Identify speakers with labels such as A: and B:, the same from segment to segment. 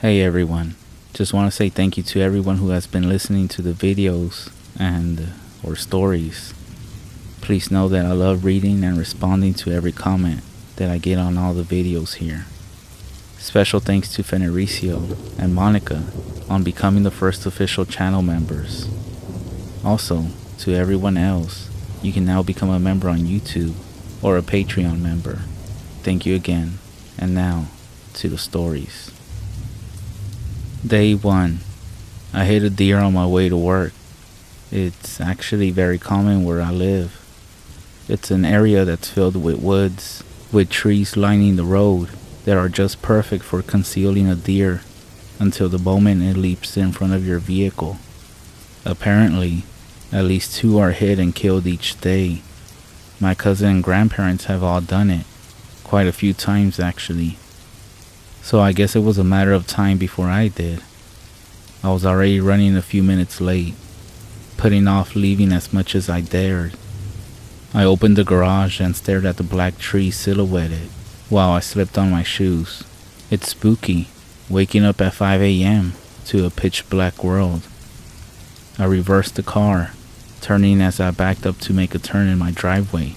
A: Hey everyone, just want to say thank you to everyone who has been listening to the videos and or stories. Please know that I love reading and responding to every comment that I get on all the videos here. Special thanks to Fenericio and Monica on becoming the first official channel members. Also, to everyone else, you can now become a member on YouTube or a Patreon member. Thank you again, and now to the stories. Day 1. I hit a deer on my way to work. It's actually very common where I live. It's an area that's filled with woods, with trees lining the road that are just perfect for concealing a deer until the moment it leaps in front of your vehicle. Apparently, at least 2 are hit and killed each day. My cousin and grandparents have all done it, quite a few times actually. So I guess it was a matter of time before I did. I was already running a few minutes late, putting off leaving as much as I dared. I opened the garage and stared at the black tree silhouetted while I slipped on my shoes. It's spooky, waking up at 5 a.m. to a pitch black world. I reversed the car, turning as I backed up to make a turn in my driveway.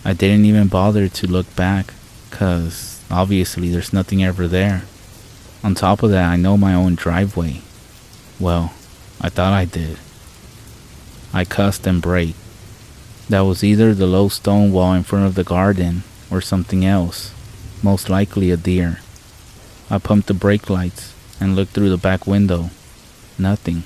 A: I didn't even bother to look back, 'cause obviously there's nothing ever there. On top of that, I know my own driveway. Well, I thought I did. I cussed and braked. That was either the low stone wall in front of the garden or something else, most likely a deer. I pumped the brake lights and looked through the back window. Nothing.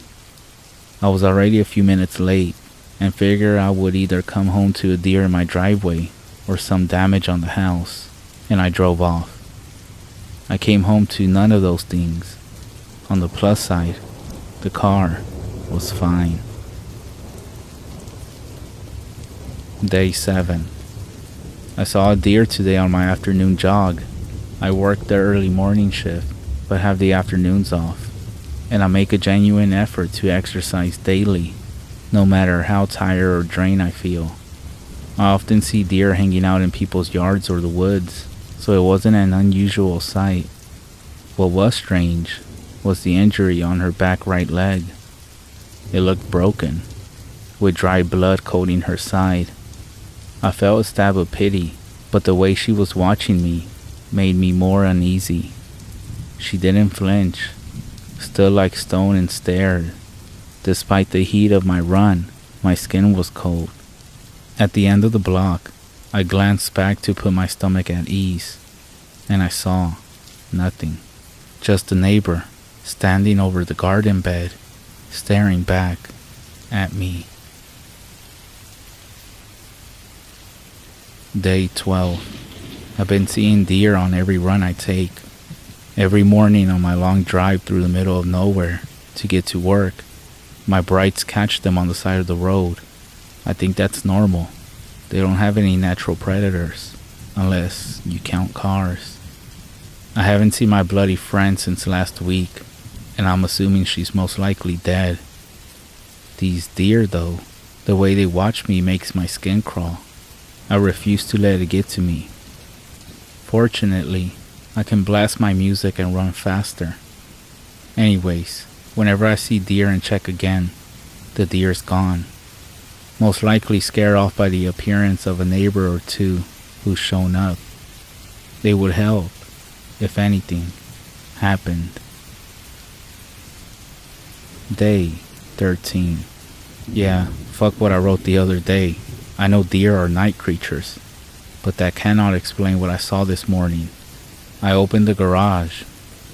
A: I was already a few minutes late and figured I would either come home to a deer in my driveway or some damage on the house, and I drove off. I came home to none of those things. On the plus side, the car was fine. Day 7. I saw a deer today on my afternoon jog. I work the early morning shift, but have the afternoons off, and I make a genuine effort to exercise daily, no matter how tired or drained I feel. I often see deer hanging out in people's yards or the woods, so it wasn't an unusual sight. What was strange was the injury on her back right leg. It looked broken, with dry blood coating her side. I felt a stab of pity, but the way she was watching me made me more uneasy. She didn't flinch, stood like stone and stared. Despite the heat of my run, my skin was cold. At the end of the block, I glanced back to put my stomach at ease, and I saw nothing. Just a neighbor standing over the garden bed, staring back at me. Day 12. I've been seeing deer on every run I take. Every morning on my long drive through the middle of nowhere to get to work, my brights catch them on the side of the road. I think that's normal. They don't have any natural predators, unless you count cars. I haven't seen my bloody friend since last week, and I'm assuming she's most likely dead. These deer though, the way they watch me makes my skin crawl. I refuse to let it get to me. Fortunately, I can blast my music and run faster. Anyways, whenever I see deer and check again, the deer's gone. Most likely scared off by the appearance of a neighbor or two who's shown up. They would help, if anything happened. Day 13. Yeah, fuck what I wrote the other day. I know deer are night creatures, but that cannot explain what I saw this morning. I opened the garage.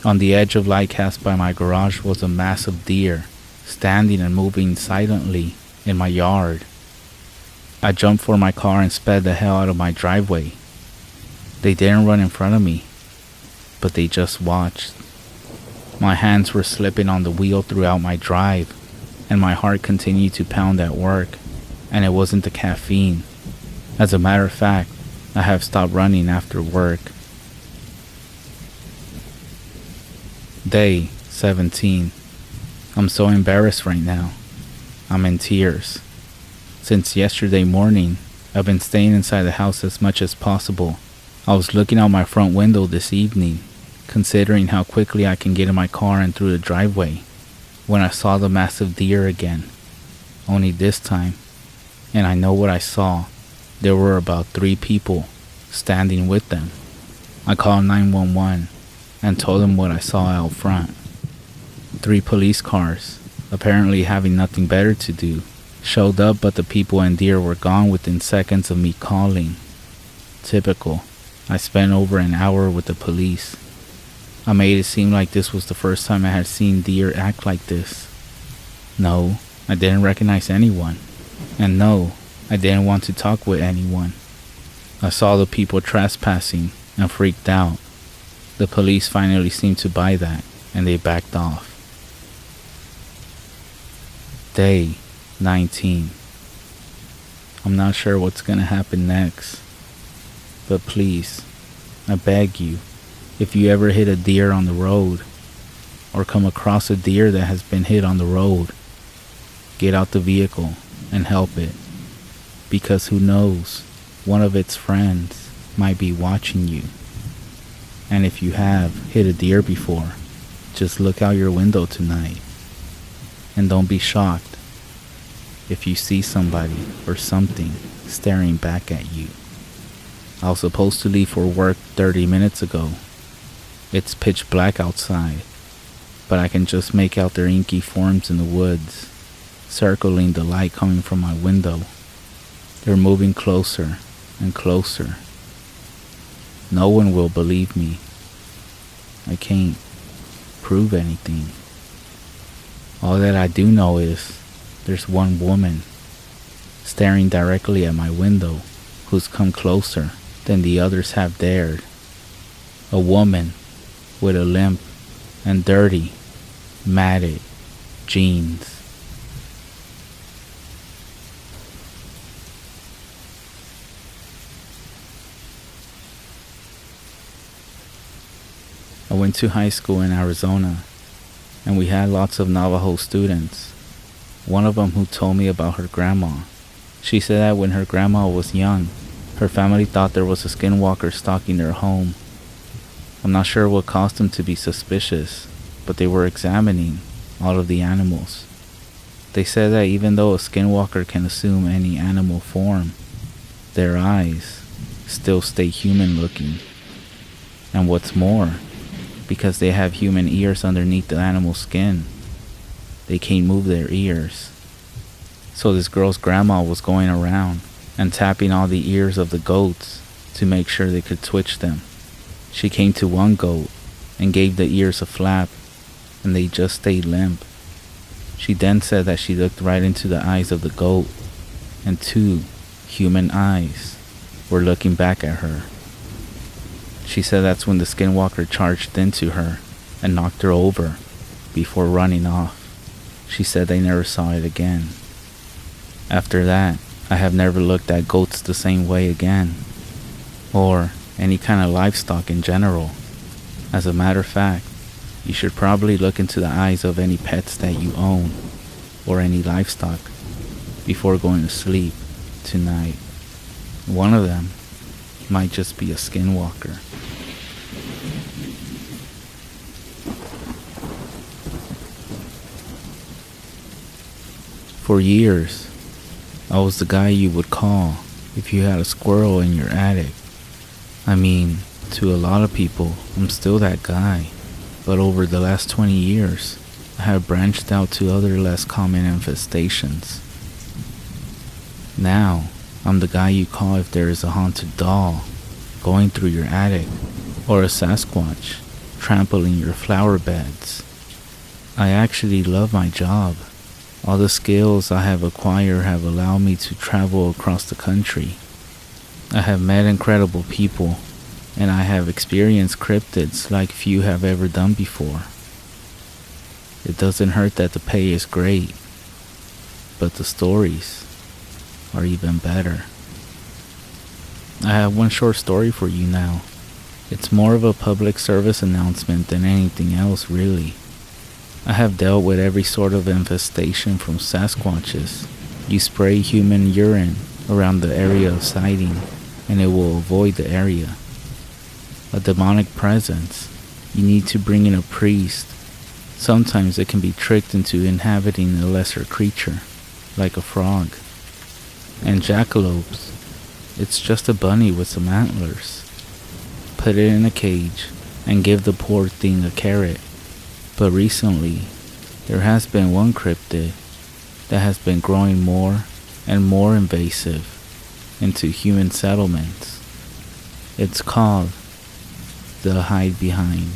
A: On the edge of light cast by my garage was a massive deer, standing and moving silently in my yard. I jumped for my car and sped the hell out of my driveway. They didn't run in front of me, but they just watched. My hands were slipping on the wheel throughout my drive, and my heart continued to pound at work, and it wasn't the caffeine. As a matter of fact, I have stopped running after work. Day 17. I'm so embarrassed right now. I'm in tears. Since yesterday morning, I've been staying inside the house as much as possible. I was looking out my front window this evening, considering how quickly I can get in my car and through the driveway, when I saw the massive deer again. Only this time, and I know what I saw, there were about 3 people standing with them. I called 911 and told them what I saw out front. 3 police cars, apparently having nothing better to do, showed up, but the people and deer were gone within seconds of me calling. Typical. I spent over an hour with the police. I made it seem like this was the first time I had seen deer act like this. No, I didn't recognize anyone. And no, I didn't want to talk with anyone. I saw the people trespassing and freaked out. The police finally seemed to buy that, and they backed off. Day 19. I'm not sure what's gonna happen next, but please, I beg you, if you ever hit a deer on the road, or come across a deer that has been hit on the road, get out the vehicle and help it, because who knows, one of its friends might be watching you. And if you have hit a deer before, just look out your window tonight, and don't be shocked if you see somebody or something staring back at you. I was supposed to leave for work 30 minutes ago. It's pitch black outside, but I can just make out their inky forms in the woods, circling the light coming from my window. They're moving closer and closer. No one will believe me. I can't prove anything. All that I do know is there's one woman staring directly at my window who's come closer than the others have dared. A woman with a limp and dirty, matted jeans. I went to high school in Arizona, and we had lots of Navajo students. One of them who told me about her grandma. She said that when her grandma was young, her family thought there was a skinwalker stalking their home. I'm not sure what caused them to be suspicious, but they were examining all of the animals. They said that even though a skinwalker can assume any animal form, their eyes still stay human looking. And what's more, because they have human ears underneath the animal skin, they can't move their ears. So this girl's grandma was going around and tapping all the ears of the goats to make sure they could twitch them. She came to one goat and gave the ears a flap, and they just stayed limp. She then said that she looked right into the eyes of the goat, and 2 human eyes were looking back at her. She said that's when the skinwalker charged into her and knocked her over before running off. She said they never saw it again. After that, I have never looked at goats the same way again, or any kind of livestock in general. As a matter of fact, you should probably look into the eyes of any pets that you own, or any livestock, before going to sleep tonight. One of them might just be a skinwalker. For years, I was the guy you would call if you had a squirrel in your attic. I mean, to a lot of people, I'm still that guy. But over the last 20 years, I have branched out to other less common infestations. Now, I'm the guy you call if there is a haunted doll going through your attic, or a Sasquatch trampling your flower beds. I actually love my job. All the skills I have acquired have allowed me to travel across the country. I have met incredible people, and I have experienced cryptids like few have ever done before. It doesn't hurt that the pay is great, but the stories are even better. I have one short story for you now. It's more of a public service announcement than anything else, really. I have dealt with every sort of infestation from Sasquatches. You spray human urine around the area of sighting, and it will avoid the area. A demonic presence, you need to bring in a priest. Sometimes it can be tricked into inhabiting a lesser creature, like a frog. And jackalopes, it's just a bunny with some antlers. Put it in a cage and give the poor thing a carrot. But recently, there has been one cryptid that has been growing more and more invasive into human settlements. It's called the hide behind.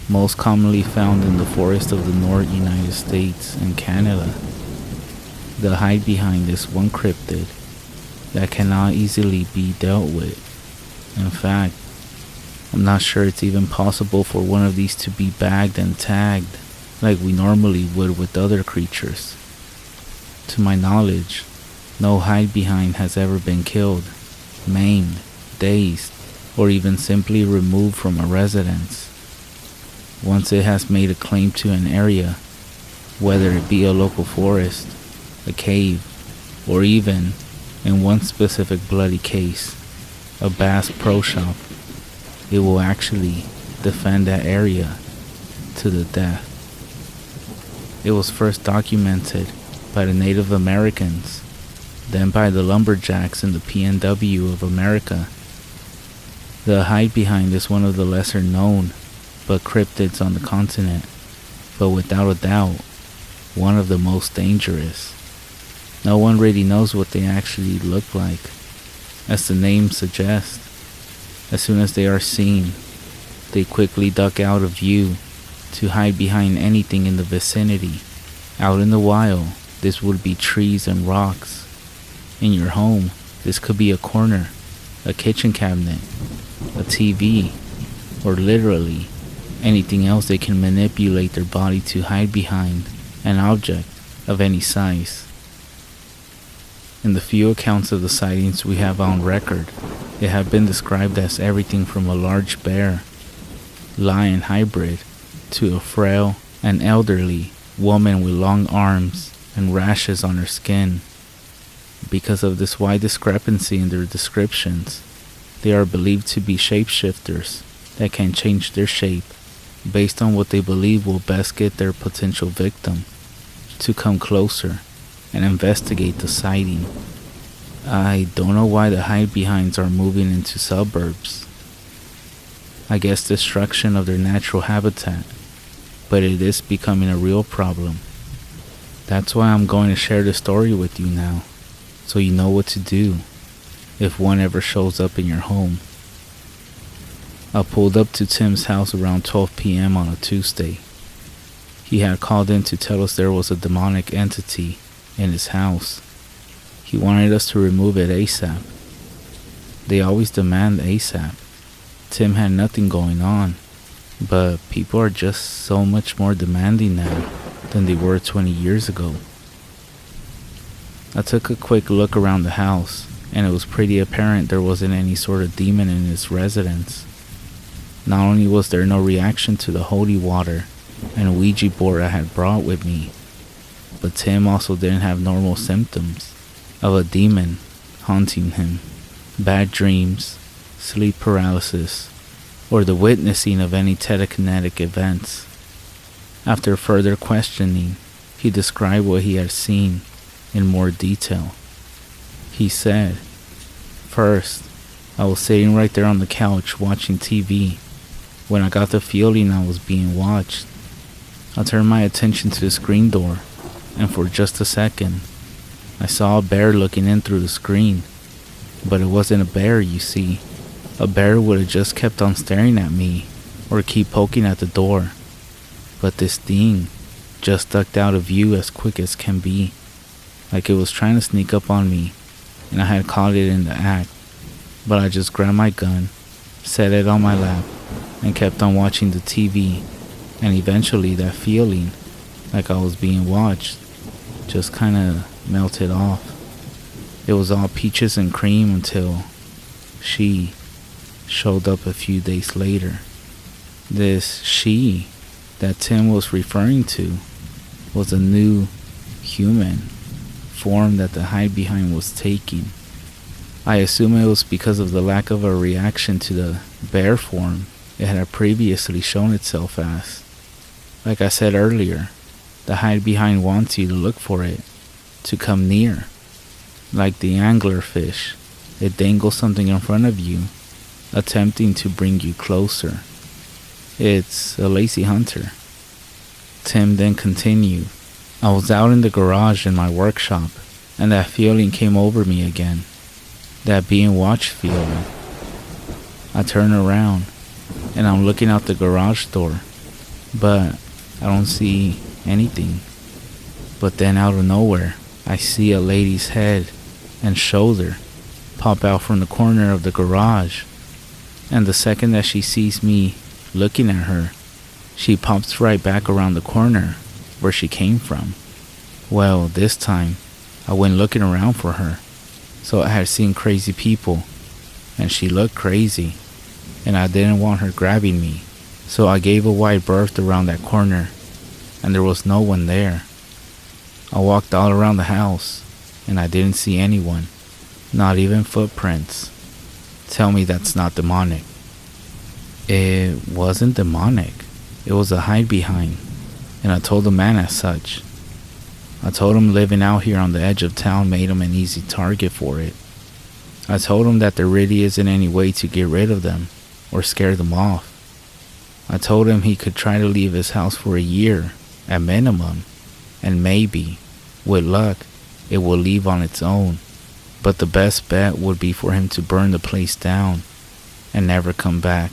A: Most commonly found in the forests of the North United States and Canada. The hide behind is one cryptid that cannot easily be dealt with. In fact, I'm not sure it's even possible for one of these to be bagged and tagged like we normally would with other creatures. To my knowledge, no hide behind has ever been killed, maimed, dazed, or even simply removed from a residence. Once it has made a claim to an area, whether it be a local forest, a cave, or even, in one specific bloody case, a Bass Pro Shop, it will actually defend that area to the death. It was first documented by the Native Americans, then by the lumberjacks in the PNW of America. The hide behind is one of the lesser known but cryptids on the continent, but without a doubt, one of the most dangerous. No one really knows what they actually look like. As the name suggests, as soon as they are seen, they quickly duck out of view to hide behind anything in the vicinity. Out in the wild, this would be trees and rocks. In your home, this could be a corner, a kitchen cabinet, a TV, or literally anything else they can manipulate their body to hide behind, an object of any size. In the few accounts of the sightings we have on record, they have been described as everything from a large bear, lion hybrid, to a frail and elderly woman with long arms and rashes on her skin. Because of this wide discrepancy in their descriptions, they are believed to be shapeshifters that can change their shape based on what they believe will best get their potential victim to come closer and investigate the sighting. I don't know why the hide-behinds are moving into suburbs. I guess destruction of their natural habitat, but it is becoming a real problem. That's why I'm going to share the story with you now, so you know what to do if one ever shows up in your home. I pulled up to Tim's house around 12 p.m. on a Tuesday. He had called in to tell us there was a demonic entity in his house. He wanted us to remove it ASAP. They always demand ASAP. Tim had nothing going on, but people are just so much more demanding now than they were 20 years ago. I took a quick look around the house, and it was pretty apparent there wasn't any sort of demon in his residence. Not only was there no reaction to the holy water and a Ouija board I had brought with me, but Tim also didn't have normal symptoms of a demon haunting him, bad dreams, sleep paralysis, or the witnessing of any telekinetic events. After further questioning, he described what he had seen in more detail. He said, "First, I was sitting right there on the couch watching TV when I got the feeling I was being watched. I turned my attention to the screen door, and for just a second, I saw a bear looking in through the screen. But it wasn't a bear, you see. A bear would have just kept on staring at me, or keep poking at the door. But this thing just ducked out of view as quick as can be, like it was trying to sneak up on me, and I had caught it in the act. But I just grabbed my gun, set it on my lap, and kept on watching the TV, and eventually that feeling, like I was being watched, just kinda melted off. It was all peaches and cream until she showed up a few days later." This she that Tim was referring to was a new human form that the hide behind was taking. I assume it was because of the lack of a reaction to the bear form it had previously shown itself as. Like I said earlier, the hide behind wants you to look for it, to come near. Like the anglerfish, it dangles something in front of you, attempting to bring you closer. It's a lazy hunter. Tim then continued, I was out in the garage in my workshop, and that feeling came over me again. That being watched feeling. I turn around, and I'm looking out the garage door, but I don't see anything. But then out of nowhere, I see a lady's head and shoulder pop out from the corner of the garage. And the second that she sees me looking at her, she pops right back around the corner where she came from. Well, this time, I went looking around for her. So I had seen crazy people, and she looked crazy, and I didn't want her grabbing me. So I gave a wide berth around that corner, and there was no one there. I walked all around the house, and I didn't see anyone, not even footprints. Tell me that's not demonic. It wasn't demonic. It was a hide behind, and I told the man as such. I told him living out here on the edge of town made him an easy target for it. I told him that there really isn't any way to get rid of them or scare them off. I told him he could try to leave his house for a year at minimum, and maybe, with luck, it will leave on its own. But the best bet would be for him to burn the place down and never come back.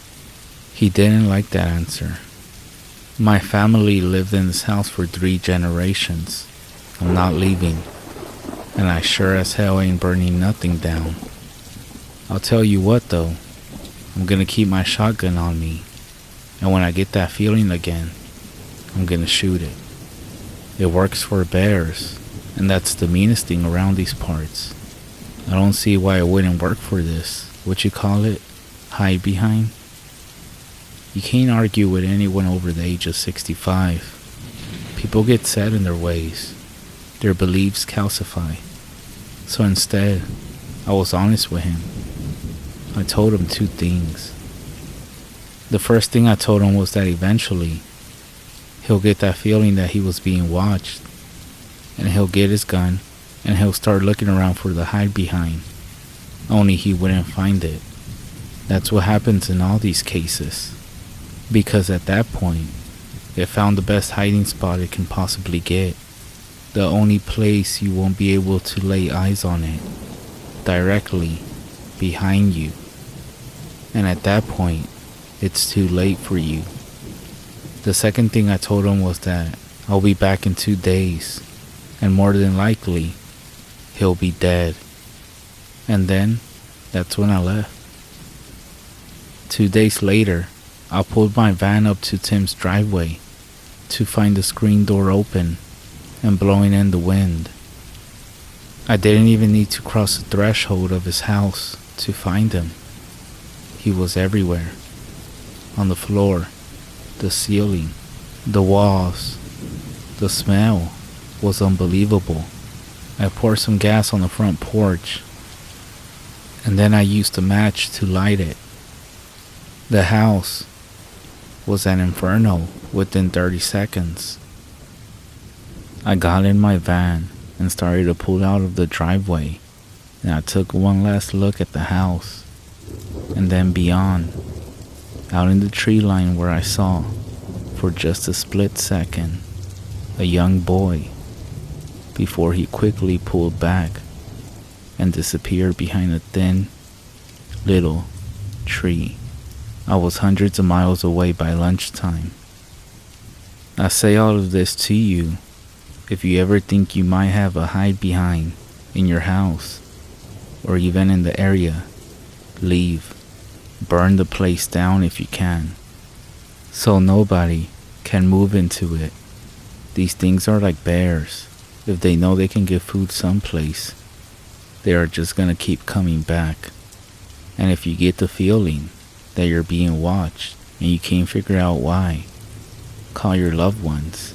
A: He didn't like that answer. My family lived in this house for 3 generations. I'm not leaving, and I sure as hell ain't burning nothing down. I'll tell you what though, I'm gonna keep my shotgun on me, and when I get that feeling again, I'm gonna shoot it. It works for bears, and that's the meanest thing around these parts. I don't see why it wouldn't work for this, what you call it, hide behind. You can't argue with anyone over the age of 65. People get set in their ways. Their beliefs calcify. So instead, I was honest with him. I told him 2 things. The first thing I told him was that eventually, he'll get that feeling that he was being watched, and he'll get his gun, and he'll start looking around for the hide behind, only he wouldn't find it. That's what happens in all these cases, because at that point, it found the best hiding spot it can possibly get. The only place you won't be able to lay eyes on it, directly behind you. And at that point, it's too late for you. The second thing I told him was that I'll be back in 2 days, and more than likely, he'll be dead. And then, that's when I left. 2 days later, I pulled my van up to Tim's driveway to find the screen door open and blowing in the wind. I didn't even need to cross the threshold of his house to find him. He was everywhere. On the floor, the ceiling, the walls. The smell was unbelievable. I poured some gas on the front porch, and then I used a match to light it. The house was an inferno within 30 seconds. I got in my van and started to pull out of the driveway, and I took one last look at the house, and then beyond, out in the tree line where I saw, for just a split second, a young boy, before he quickly pulled back and disappeared behind a thin, little tree. I was hundreds of miles away by lunchtime. I say all of this to you. If you ever think you might have a hide behind in your house, or even in the area, leave. Burn the place down if you can, so nobody can move into it. These things are like bears. If they know they can get food someplace, they are just gonna keep coming back. And if you get the feeling that you're being watched and you can't figure out why, call your loved ones,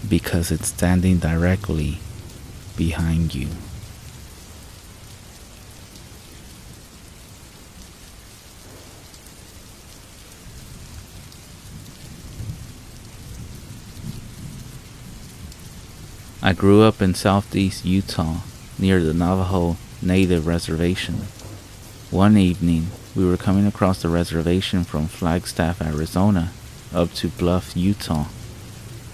A: because it's standing directly behind you. I grew up in southeast Utah, near the Navajo Native Reservation. One evening, we were coming across the reservation from Flagstaff, Arizona, up to Bluff, Utah.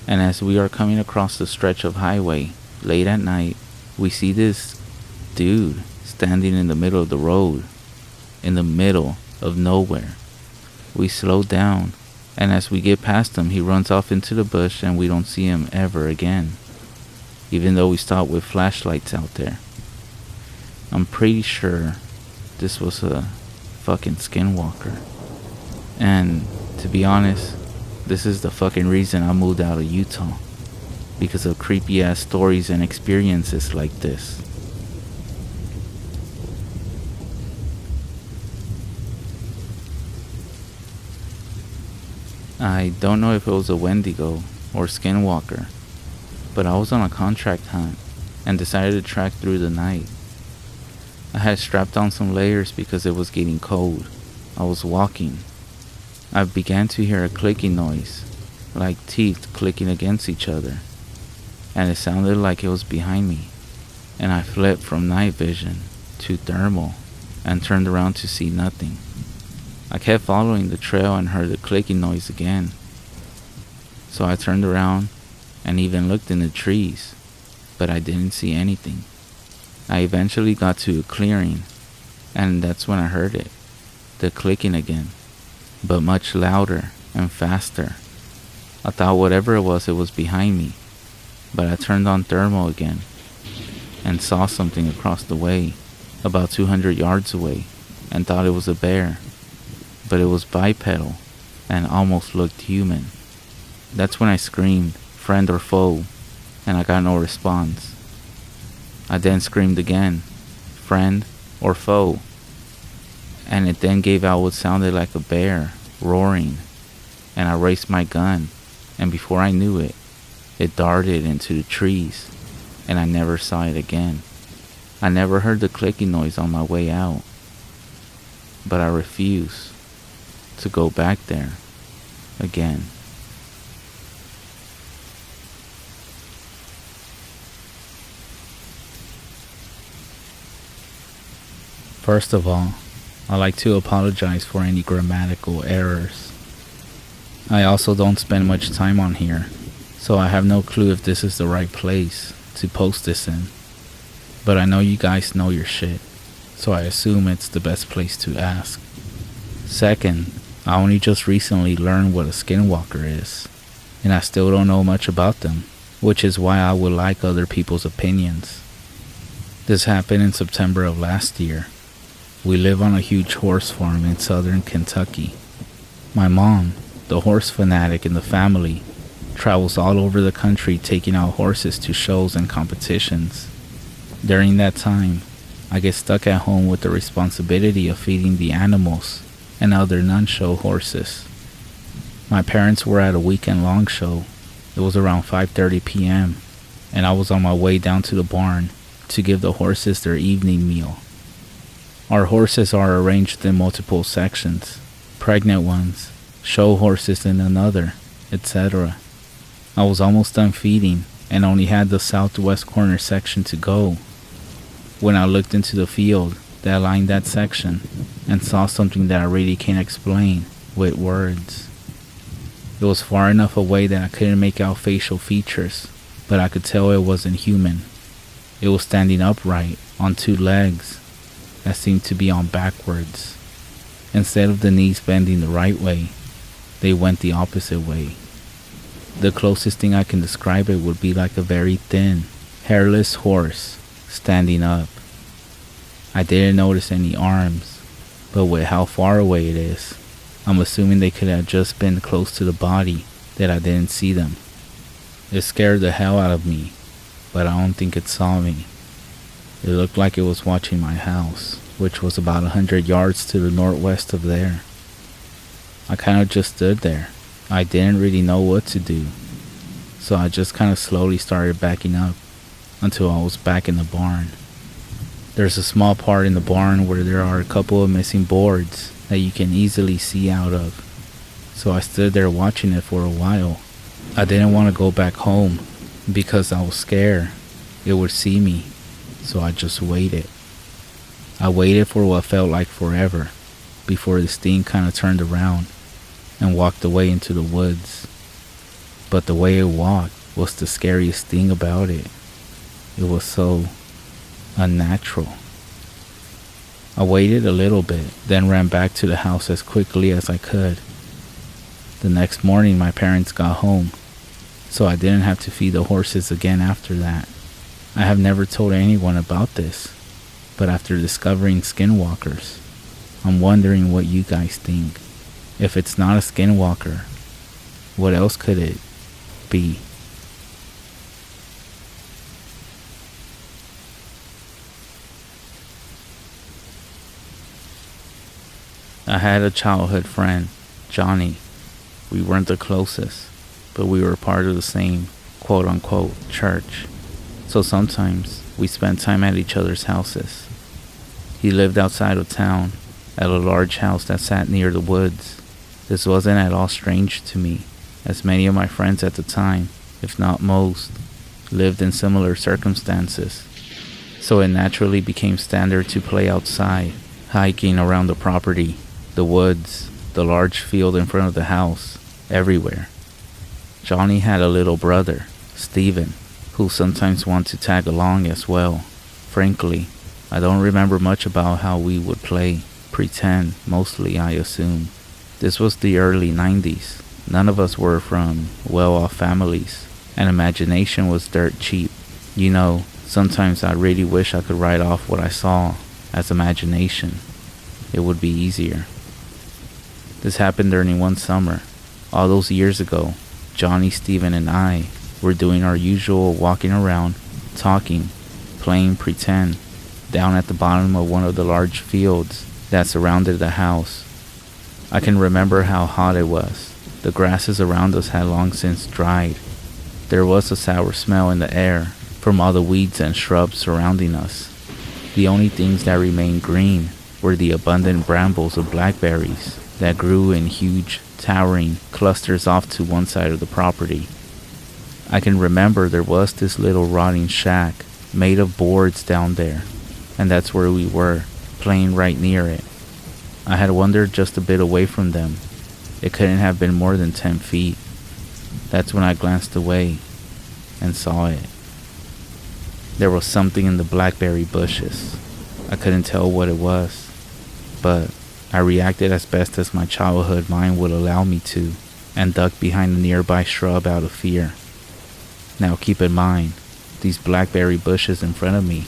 A: And as we are coming across the stretch of highway, late at night, we see this dude standing in the middle of the road, in the middle of nowhere. We slow down, and as we get past him, he runs off into the bush and we don't see him ever again, even though we stopped with flashlights out there. I'm pretty sure this was a fucking skinwalker. And to be honest, this is the fucking reason I moved out of Utah, because of creepy ass stories and experiences like this. I don't know if it was a Wendigo or skinwalker, but I was on a contract hunt and decided to trek through the night. I had strapped on some layers because it was getting cold. I was walking. I began to hear a clicking noise, like teeth clicking against each other, and it sounded like it was behind me, and I flipped from night vision to thermal and turned around to see nothing. I kept following the trail and heard the clicking noise again. So I turned around and even looked in the trees, but I didn't see anything. I eventually got to a clearing, and that's when I heard it, the clicking again, but much louder and faster. I thought whatever it was behind me, but I turned on thermal again and saw something across the way, about 200 yards away, and thought it was a bear. But it was bipedal and almost looked human. That's when I screamed, friend or foe, and I got no response. I then screamed again, friend or foe, and it then gave out what sounded like a bear roaring, and I raised my gun, and before I knew it, it darted into the trees, and I never saw it again. I never heard the clicking noise on my way out, but I refuse to go back there again. First of all, I'd like to apologize for any grammatical errors. I also don't spend much time on here, so I have no clue if this is the right place to post this in. But I know you guys know your shit, so I assume it's the best place to ask. Second, I only just recently learned what a skinwalker is, and I still don't know much about them, which is why I would like other people's opinions. This happened in September of last year. We live on a huge horse farm in southern Kentucky. My mom, the horse fanatic in the family, travels all over the country taking out horses to shows and competitions. During that time, I get stuck at home with the responsibility of feeding the animals and other non-show horses. My parents were at a weekend-long show. It was around 5:30 p.m., and I was on my way down to the barn to give the horses their evening meal. Our horses are arranged in multiple sections, pregnant ones, show horses in another, etc. I was almost done feeding and only had the southwest corner section to go when I looked into the field that lined that section and saw something that I really can't explain with words. It was far enough away that I couldn't make out facial features, but I could tell it wasn't human. It was standing upright on two legs that seemed to be on backwards. Instead of the knees bending the right way, they went the opposite way. The closest thing I can describe it would be like a very thin, hairless horse standing up. I didn't notice any arms, but with how far away it is, I'm assuming they could have just been close to the body that I didn't see them. It scared the hell out of me, but I don't think it saw me. It looked like it was watching my house, which was about 100 yards to the northwest of there. I kind of just stood there. I didn't really know what to do, so I just kind of slowly started backing up until I was back in the barn. There's a small part in the barn where there are a couple of missing boards that you can easily see out of, so I stood there watching it for a while. I didn't want to go back home, Because I was scared it would see me, so I just waited. I waited for what felt like forever before this thing kind of turned around and walked away into the woods. But the way it walked was the scariest thing about it. It was so unnatural. I waited a little bit, then ran back to the house as quickly as I could. The next morning my parents got home, so I didn't have to feed the horses again after that. I have never told anyone about this, but after discovering skinwalkers, I'm wondering what you guys think. If it's not a skinwalker, what else could it be? I had a childhood friend, Johnny. We weren't the closest, but we were part of the same quote-unquote church. So sometimes we spent time at each other's houses. He lived outside of town, at a large house that sat near the woods. This wasn't at all strange to me, as many of my friends at the time, if not most, lived in similar circumstances. So it naturally became standard to play outside, hiking around the property, the woods, the large field in front of the house, everywhere. Johnny had a little brother, Steven, who sometimes wanted to tag along as well. Frankly, I don't remember much about how we would play. Pretend, mostly, I assume. This was the early 90s. None of us were from well-off families, and imagination was dirt cheap. You know, sometimes I really wish I could write off what I saw as imagination. It would be easier. This happened during one summer. All those years ago, Johnny, Steven, and I were doing our usual walking around, talking, playing pretend, down at the bottom of one of the large fields that surrounded the house. I can remember how hot it was. The grasses around us had long since dried. There was a sour smell in the air from all the weeds and shrubs surrounding us. The only things that remained green were the abundant brambles of blackberries that grew in huge, towering clusters off to one side of the property. I can remember there was this little rotting shack made of boards down there, and that's where we were, playing right near it. I had wandered just a bit away from them. It couldn't have been more than 10 feet. That's when I glanced away and saw it. There was something in the blackberry bushes. I couldn't tell what it was, but I reacted as best as my childhood mind would allow me to, and ducked behind a nearby shrub out of fear. Now keep in mind, these blackberry bushes in front of me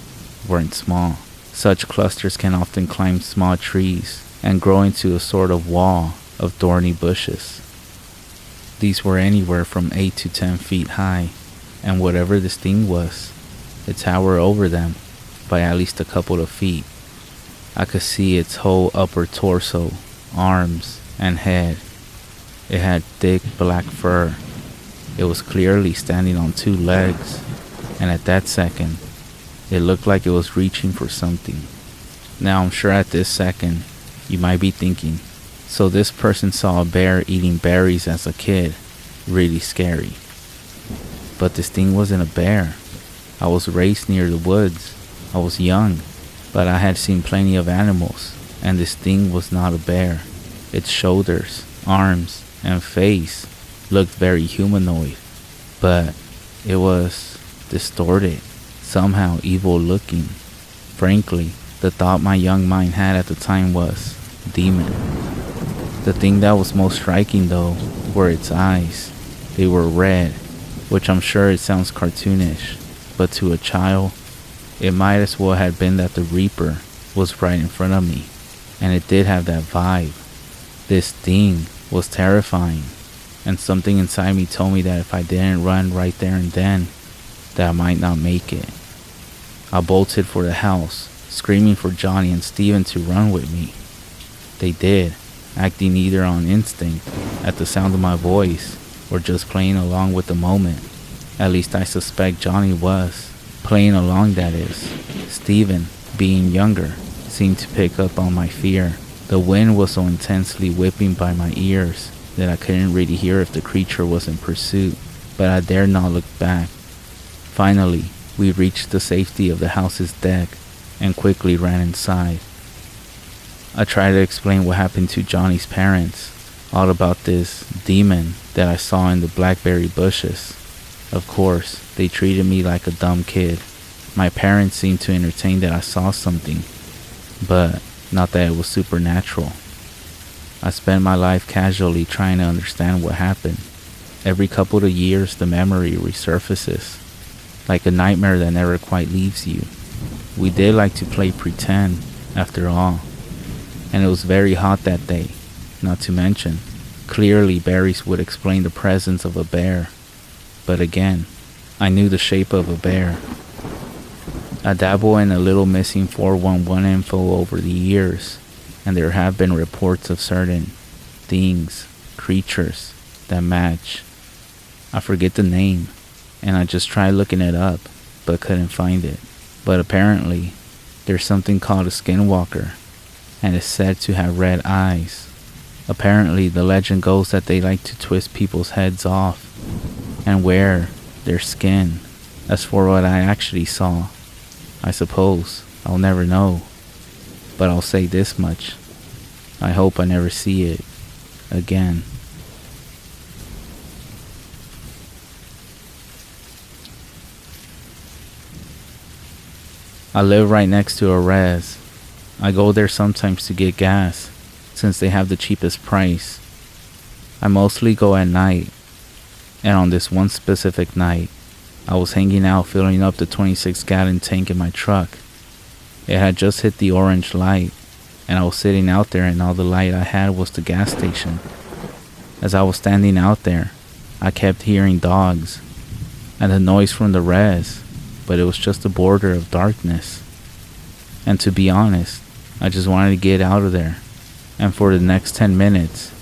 A: weren't small. Such clusters can often climb small trees and grow into a sort of wall of thorny bushes. These were anywhere from 8 to 10 feet high, and whatever this thing was, it towered over them by at least a couple of feet. I could see its whole upper torso, arms, and head. It had thick black fur. It was clearly standing on 2 legs, and at that second, it looked like it was reaching for something. Now I'm sure at this second, you might be thinking, so this person saw a bear eating berries as a kid. Really scary. But this thing wasn't a bear. I was raised near the woods. I was young, but I had seen plenty of animals, and this thing was not a bear. Its shoulders, arms, and face looked very humanoid, but it was distorted, somehow evil looking. Frankly, the thought my young mind had at the time was demon. The thing that was most striking though were its eyes. They were red, which I'm sure it sounds cartoonish, but to a child, it might as well have been that the Reaper was right in front of me, and it did have that vibe. This thing was terrifying, and something inside me told me that if I didn't run right there and then, that I might not make it. I bolted for the house, screaming for Johnny and Steven to run with me. They did, acting either on instinct, at the sound of my voice, or just playing along with the moment. At least I suspect Johnny was. Playing along, that is. Steven, being younger, seemed to pick up on my fear. The wind was so intensely whipping by my ears that I couldn't really hear if the creature was in pursuit, but I dared not look back. Finally, we reached the safety of the house's deck and quickly ran inside. I tried to explain what happened to Johnny's parents, all about this demon that I saw in the blackberry bushes. Of course, they treated me like a dumb kid. My parents seemed to entertain that I saw something, but not that it was supernatural. I spent my life casually trying to understand what happened. Every couple of years, the memory resurfaces, like a nightmare that never quite leaves you. We did like to play pretend, after all, and it was very hot that day. Not to mention, clearly berries would explain the presence of a bear. But again, I knew the shape of a bear. I dabble in a little missing 411 info over the years, and there have been reports of certain things, creatures, that match. I forget the name, and I just tried looking it up, but couldn't find it. But apparently, there's something called a Skinwalker, and is said to have red eyes. Apparently, the legend goes that they like to twist people's heads off and wear their skin. As for what I actually saw, I suppose I'll never know. But I'll say this much: I hope I never see it again. I live right next to a res. I go there sometimes to get gas, since they have the cheapest price. I mostly go at night, and on this one specific night, I was hanging out filling up the 26-gallon tank in my truck. It had just hit the orange light, and I was sitting out there, and all the light I had was the gas station. As I was standing out there, I kept hearing dogs and the noise from the res, but it was just a border of darkness. And to be honest, I just wanted to get out of there. And for the next 10 minutes,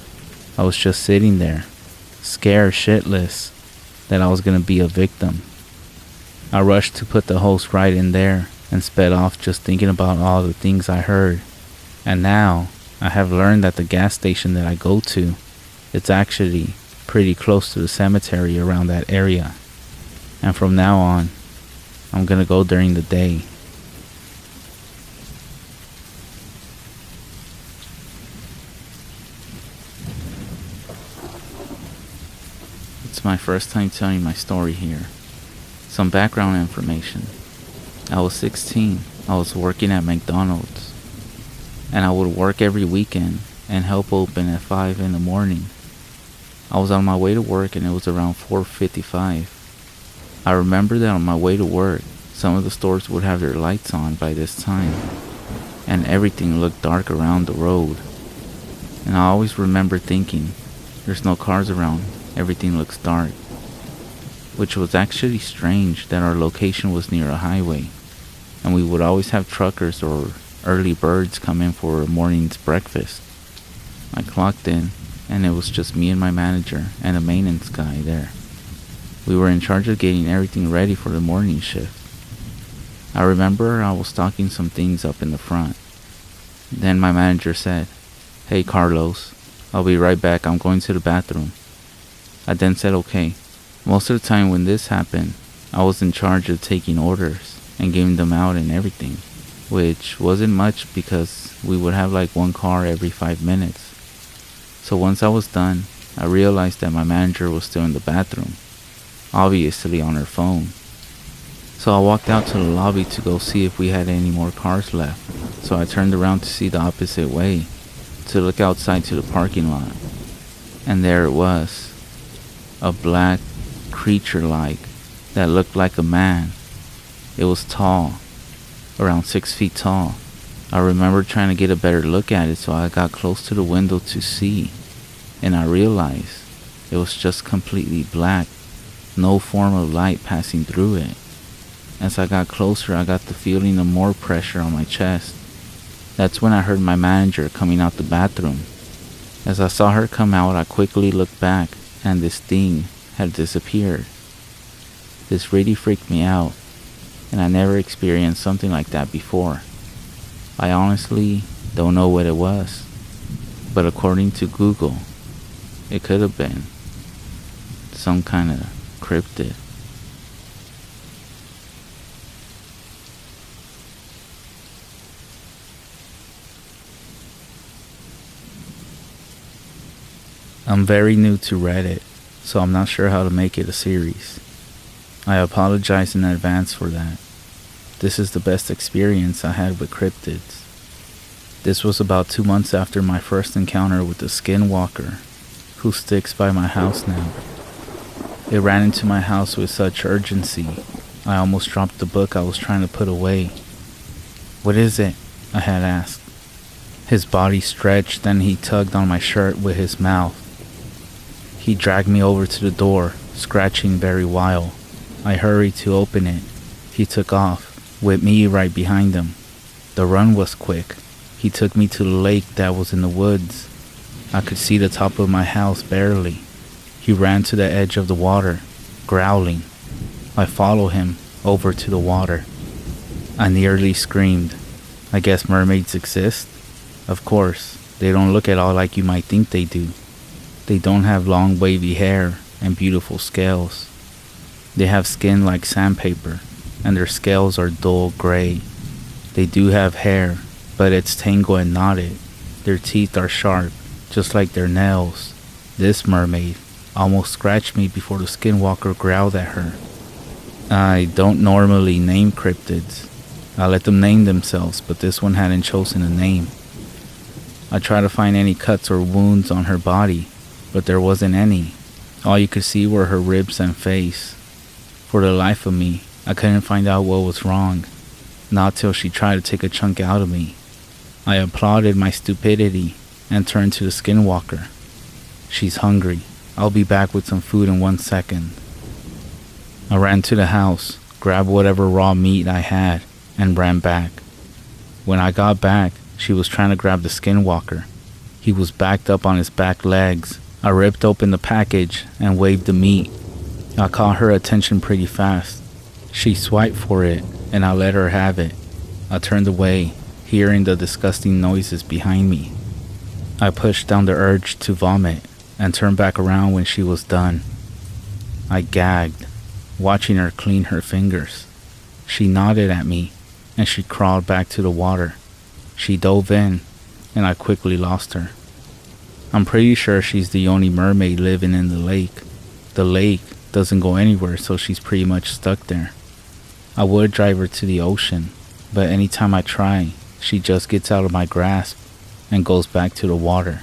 A: I was just sitting there, scared shitless that I was gonna be a victim. I rushed to put the hose right in there and sped off, just thinking about all the things I heard. And now, I have learned that the gas station that I go to, it's actually pretty close to the cemetery around that area. And from now on, I'm gonna go during the day. It's my first time telling my story here. Some background information. I was 16. I was working at McDonald's, and I would work every weekend and help open at 5 in the morning. I was on my way to work, and it was around 4:55. I remember that on my way to work, some of the stores would have their lights on by this time, and everything looked dark around the road. And I always remember thinking, there's no cars around, everything looks dark. Which was actually strange that our location was near a highway, and we would always have truckers or early birds come in for a morning's breakfast. I clocked in, and it was just me and my manager and a maintenance guy there. We were in charge of getting everything ready for the morning shift. I remember I was stocking some things up in the front. Then my manager said, "Hey Carlos, I'll be right back, I'm going to the bathroom." I then said okay. Most of the time when this happened, I was in charge of taking orders and giving them out and everything, which wasn't much because we would have like one car every 5 minutes. So once I was done, I realized that my manager was still in the bathroom, obviously on her phone. So I walked out to the lobby to go see if we had any more cars left. So I turned around to see the opposite way, to look outside to the parking lot. And there it was, a black creature that looked like a man. It was tall, around 6 feet tall. I remember trying to get a better look at it, so I got close to the window to see, and I realized it was just completely black, no form of light passing through it. As I got closer, I got the feeling of more pressure on my chest. That's when I heard my manager coming out the bathroom. As I saw her come out, I quickly looked back, and this thing had disappeared. This really freaked me out, and I never experienced something like that before. I honestly don't know what it was, but according to Google, it could have been some kind of cryptid. I'm very new to Reddit, so I'm not sure how to make it a series. I apologize in advance for that. This is the best experience I had with cryptids. This was about 2 months after my first encounter with the Skinwalker, who sticks by my house now. It ran into my house with such urgency, I almost dropped the book I was trying to put away. "What is it?" I had asked. His body stretched and he tugged on my shirt with his mouth. He dragged me over to the door, scratching very wild. I hurried to open it. He took off, with me right behind him. The run was quick. He took me to the lake that was in the woods. I could see the top of my house barely. He ran to the edge of the water, growling. I followed him over to the water. I nearly screamed. I guess mermaids exist? Of course, they don't look at all like you might think they do. They don't have long wavy hair and beautiful scales. They have skin like sandpaper, and their scales are dull gray. They do have hair, but it's tangled and knotted. Their teeth are sharp, just like their nails. This mermaid almost scratched me before the Skinwalker growled at her. I don't normally name cryptids. I let them name themselves, but this one hadn't chosen a name. I tried to find any cuts or wounds on her body, but there wasn't any. All you could see were her ribs and face. For the life of me, I couldn't find out what was wrong, not till she tried to take a chunk out of me. I applauded my stupidity and turned to the Skinwalker. "She's hungry. I'll be back with some food in 1 second." I ran to the house, grabbed whatever raw meat I had, and ran back. When I got back, she was trying to grab the Skinwalker. He was backed up on his back legs. I ripped open the package and waved the meat. I caught her attention pretty fast. She swiped for it, and I let her have it. I turned away, hearing the disgusting noises behind me. I pushed down the urge to vomit and turned back around when she was done. I gagged, watching her clean her fingers. She nodded at me, and she crawled back to the water. She dove in, and I quickly lost her. I'm pretty sure she's the only mermaid living in the lake. The lake doesn't go anywhere, so she's pretty much stuck there. I would drive her to the ocean, but anytime I try, she just gets out of my grasp and goes back to the water.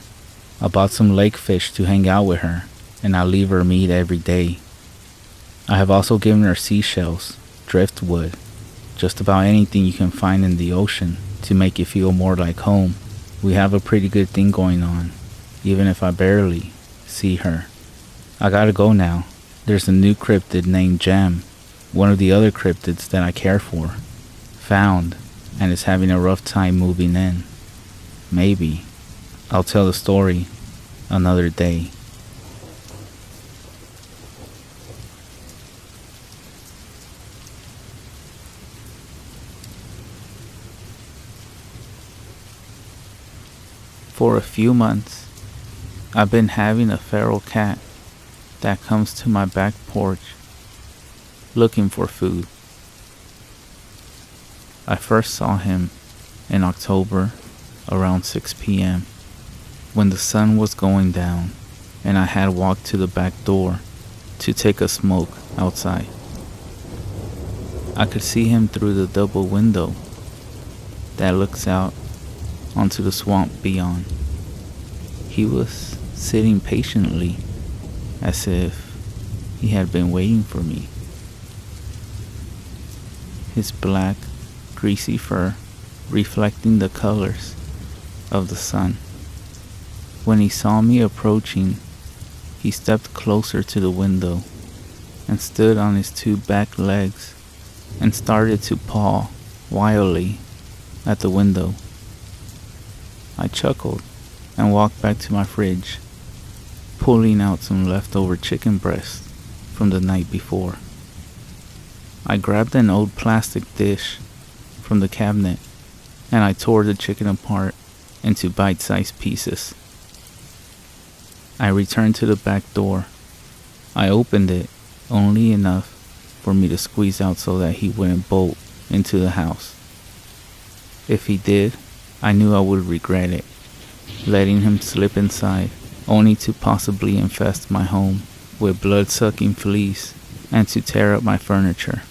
A: I bought some lake fish to hang out with her, and I leave her meat every day. I have also given her seashells, driftwood, just about anything you can find in the ocean to make you feel more like home. We have a pretty good thing going on, even if I barely see her. I gotta go now. There's a new cryptid named Gem, one of the other cryptids that I care for, found, and is having a rough time moving in. Maybe I'll tell the story another day. For a few months, I've been having a feral cat that comes to my back porch looking for food. I first saw him in October around 6 p.m. when the sun was going down and I had walked to the back door to take a smoke outside. I could see him through the double window that looks out onto the swamp beyond. He was sitting patiently as if he had been waiting for me. His black, greasy fur reflecting the colors of the sun. When he saw me approaching, he stepped closer to the window and stood on his two back legs and started to paw wildly at the window. I chuckled and walked back to my fridge, pulling out some leftover chicken breast from the night before. I grabbed an old plastic dish from the cabinet and I tore the chicken apart into bite-sized pieces. I returned to the back door. I opened it only enough for me to squeeze out so that he wouldn't bolt into the house. If he did, I knew I would regret it, letting him slip inside only to possibly infest my home with blood-sucking fleas and to tear up my furniture.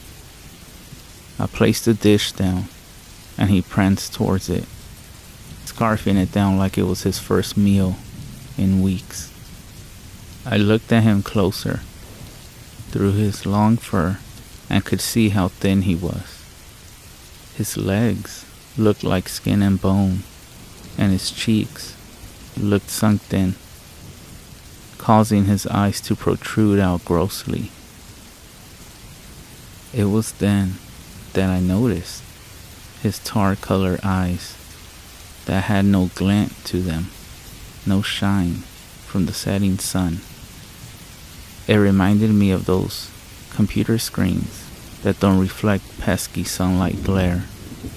A: I placed the dish down, and he pranced towards it, scarfing it down like it was his first meal in weeks. I looked at him closer, through his long fur, and could see how thin he was. His legs looked like skin and bone, and his cheeks looked sunk in, causing his eyes to protrude out grossly. It was then that I noticed his tar-colored eyes that had no glint to them, no shine from the setting sun. It reminded me of those computer screens that don't reflect pesky sunlight glare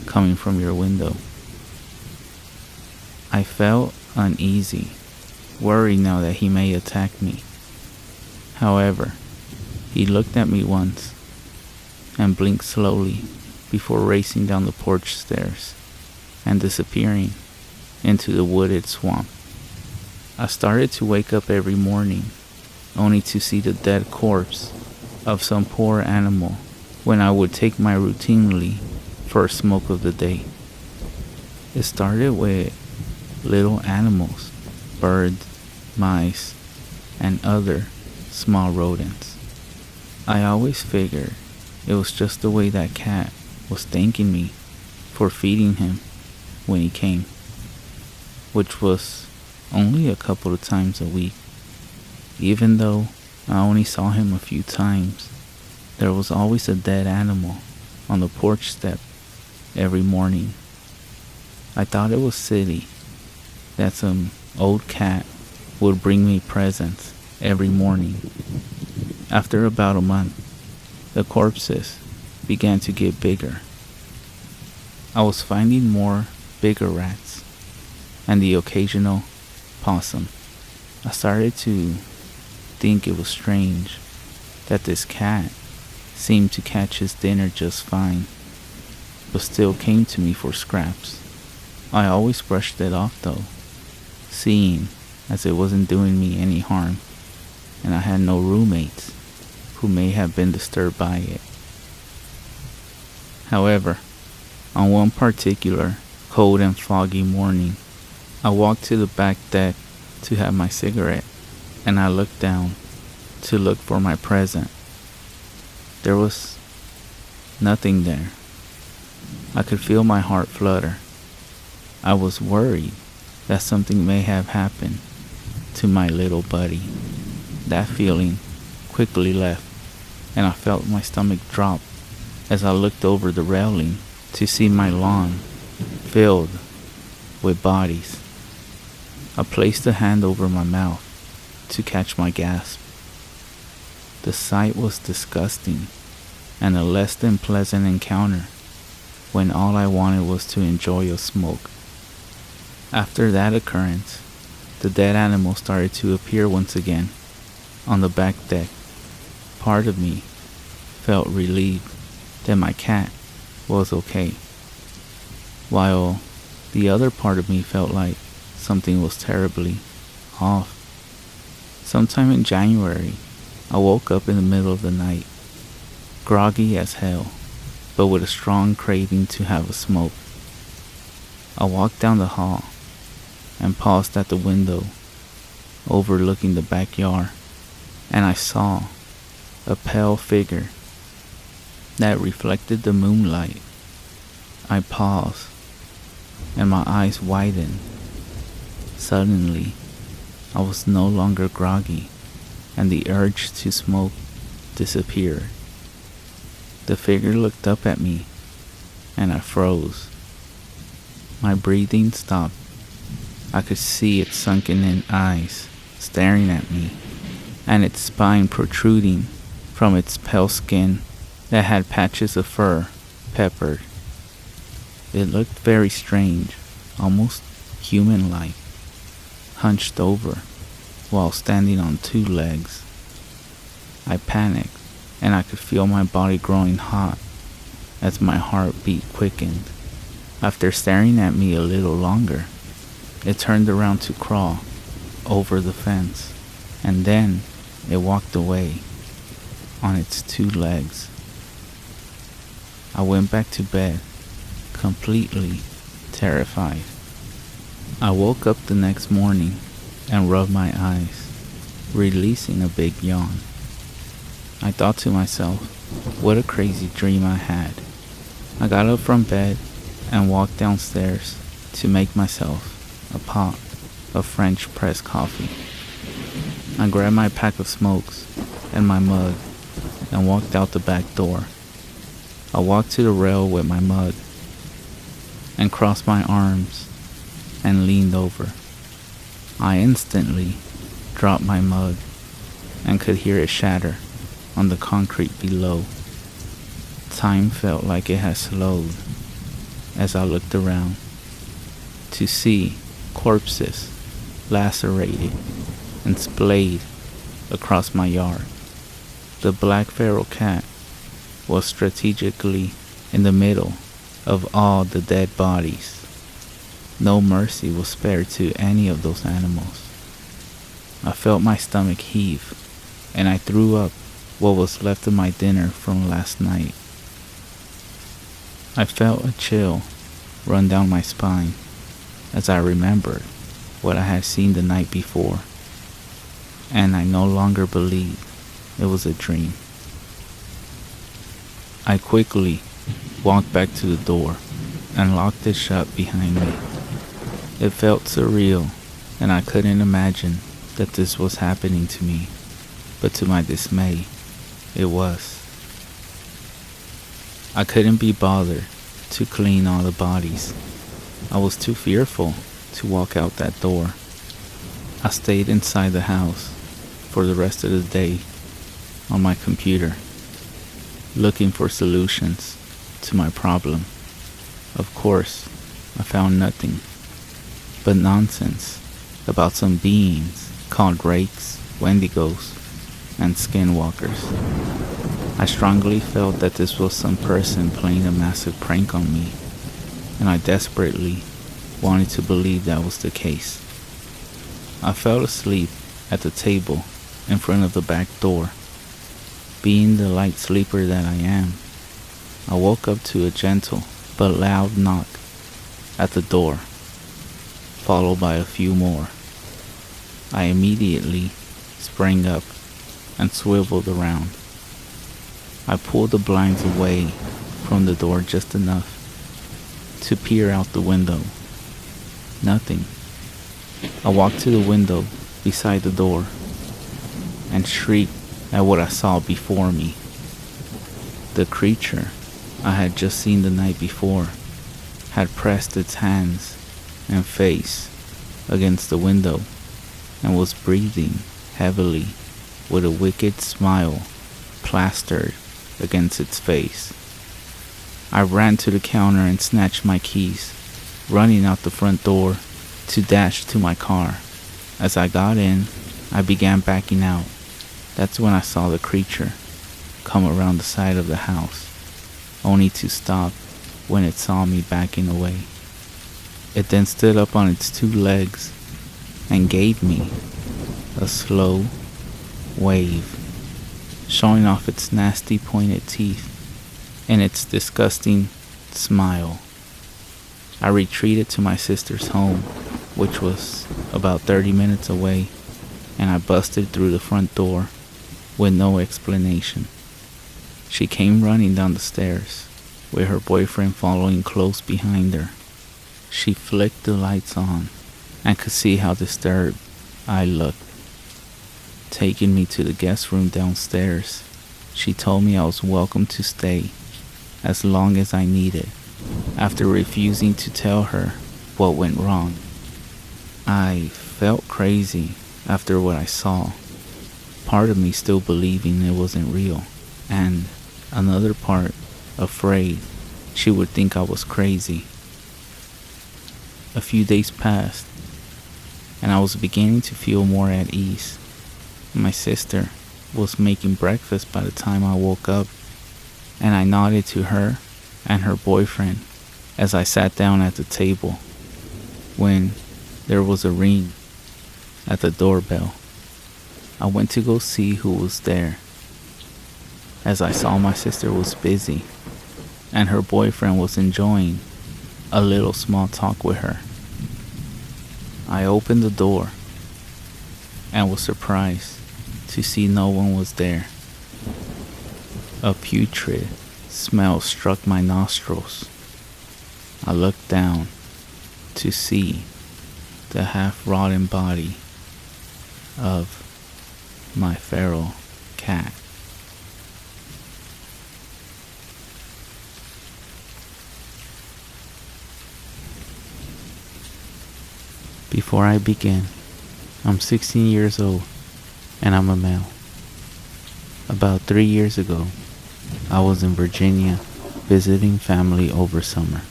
A: coming from your window. I felt uneasy, worried now that he may attack me. However, he looked at me once and blinked slowly before racing down the porch stairs and disappearing into the wooded swamp. I started to wake up every morning only to see the dead corpse of some poor animal when I would take my routinely first smoke of the day. It started with little animals, birds, mice, and other small rodents. I always figured it was just the way that cat was thanking me for feeding him when he came, which was only a couple of times a week. Even though I only saw him a few times, there was always a dead animal on the porch step every morning. I thought it was silly that some old cat would bring me presents every morning. After about a month, the corpses began to get bigger. I was finding more bigger rats and the occasional possum. I started to think it was strange that this cat seemed to catch his dinner just fine, but still came to me for scraps. I always brushed it off though, seeing as it wasn't doing me any harm, and I had no roommates who may have been disturbed by it. However, on one particular cold and foggy morning, I walked to the back deck to have my cigarette, and I looked down to look for my present. There was nothing there. I could feel my heart flutter. I was worried that something may have happened to my little buddy. That feeling quickly left, and I felt my stomach drop as I looked over the railing to see my lawn filled with bodies. I placed a hand over my mouth to catch my gasp. The sight was disgusting and a less than pleasant encounter when all I wanted was to enjoy a smoke. After that occurrence, the dead animal started to appear once again on the back deck. Part of me felt relieved that my cat was okay, while the other part of me felt like something was terribly off. Sometime in January, I woke up in the middle of the night, groggy as hell, but with a strong craving to have a smoke. I walked down the hall and paused at the window overlooking the backyard, and I saw a pale figure that reflected the moonlight. I paused, and my eyes widened. Suddenly, I was no longer groggy, and the urge to smoke disappeared. The figure looked up at me, and I froze. My breathing stopped. I could see its sunken-in eyes staring at me, and its spine protruding from its pale skin that had patches of fur peppered. It looked very strange, almost human-like, hunched over while standing on two legs. I panicked, and I could feel my body growing hot as my heartbeat quickened. After staring at me a little longer, it turned around to crawl over the fence, and then it walked away on its 2 legs. I went back to bed, completely terrified. I woke up the next morning and rubbed my eyes, releasing a big yawn. I thought to myself, what a crazy dream I had. I got up from bed and walked downstairs to make myself a pot of French press coffee. I grabbed my pack of smokes and my mug and walked out the back door. I walked to the rail with my mug and crossed my arms and leaned over. I instantly dropped my mug and could hear it shatter on the concrete below. Time felt like it had slowed as I looked around to see corpses lacerated and splayed across my yard. The black feral cat was strategically in the middle of all the dead bodies. No mercy was spared to any of those animals. I felt my stomach heave, and I threw up what was left of my dinner from last night. I felt a chill run down my spine as I remembered what I had seen the night before, and I no longer believed it was a dream. I quickly walked back to the door and locked it shut behind me. It felt surreal, and I couldn't imagine that this was happening to me, but to my dismay, it was. I couldn't be bothered to clean all the bodies. I was too fearful to walk out that door. I stayed inside the house for the rest of the day on my computer, looking for solutions to my problem. Of course, I found nothing but nonsense about some beings called rakes, wendigos, and skinwalkers. I strongly felt that this was some person playing a massive prank on me, and I desperately wanted to believe that was the case. I fell asleep at the table in front of the back door. Being the light sleeper that I am, I woke up to a gentle but loud knock at the door, followed by a few more. I immediately sprang up and swiveled around. I pulled the blinds away from the door just enough to peer out the window. Nothing. I walked to the window beside the door and shrieked at what I saw before me. The creature I had just seen the night before had pressed its hands and face against the window and was breathing heavily with a wicked smile plastered against its face. I ran to the counter and snatched my keys, running out the front door to dash to my car. As I got in, I began backing out. That's when I saw the creature come around the side of the house, only to stop when it saw me backing away. It then stood up on its 2 legs and gave me a slow wave, showing off its nasty pointed teeth and its disgusting smile. I retreated to my sister's home, which was about 30 minutes away, and I busted through the front door with no explanation. She came running down the stairs, with her boyfriend following close behind her. She flicked the lights on and could see how disturbed I looked. Taking me to the guest room downstairs, she told me I was welcome to stay as long as I needed, after refusing to tell her what went wrong. I felt crazy after what I saw, part of me still believing it wasn't real, and another part afraid she would think I was crazy. A few days passed, and I was beginning to feel more at ease. My sister was making breakfast by the time I woke up, and I nodded to her and her boyfriend as I sat down at the table when there was a ring at the doorbell. I went to go see who was there, as I saw my sister was busy and her boyfriend was enjoying a little small talk with her. I opened the door and was surprised to see no one was there. A putrid smell struck my nostrils. I looked down to see the half-rotten body of my feral cat. Before I begin, I'm 16 years old and I'm a male. About 3 years ago, I was in Virginia visiting family over summer.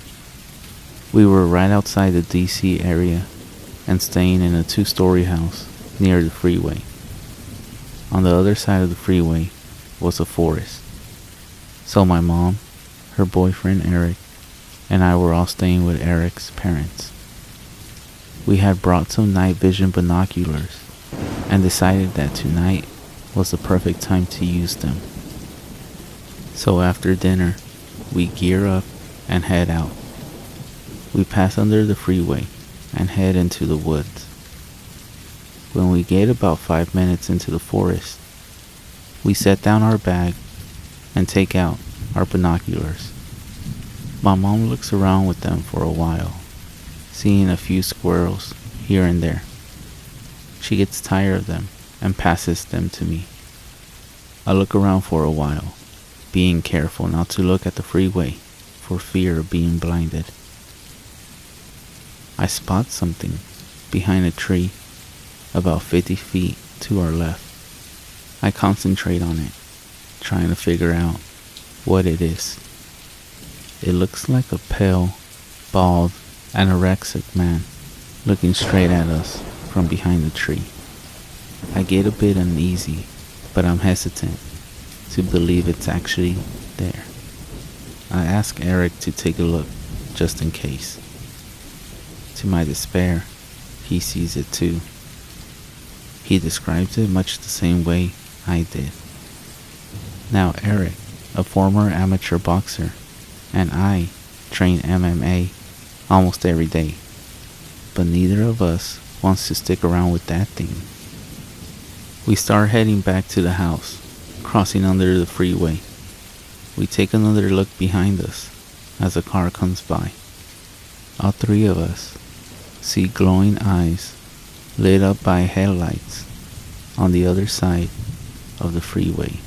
A: We were right outside the DC area and staying in a 2-story house near the freeway. On the other side of the freeway was a forest. So my mom, her boyfriend Eric, and I were all staying with Eric's parents. We had brought some night vision binoculars and decided that tonight was the perfect time to use them. So after dinner, we gear up and head out. We pass under the freeway and head into the woods. When we get about 5 minutes into the forest, we set down our bag and take out our binoculars. My mom looks around with them for a while, seeing a few squirrels here and there. She gets tired of them and passes them to me. I look around for a while, being careful not to look at the freeway for fear of being blinded. I spot something behind a tree about 50 feet to our left. I concentrate on it, trying to figure out what it is. It looks like a pale, bald, anorexic man looking straight at us from behind the tree. I get a bit uneasy, but I'm hesitant to believe it's actually there. I ask Eric to take a look, just in case. To my despair, he sees it too. He describes it much the same way I did. Now Eric, a former amateur boxer, and I train MMA almost every day, but neither of us wants to stick around with that thing. We start heading back to the house, crossing under the freeway. We take another look behind us as a car comes by. All three of us see glowing eyes lit up by headlights on the other side of the freeway.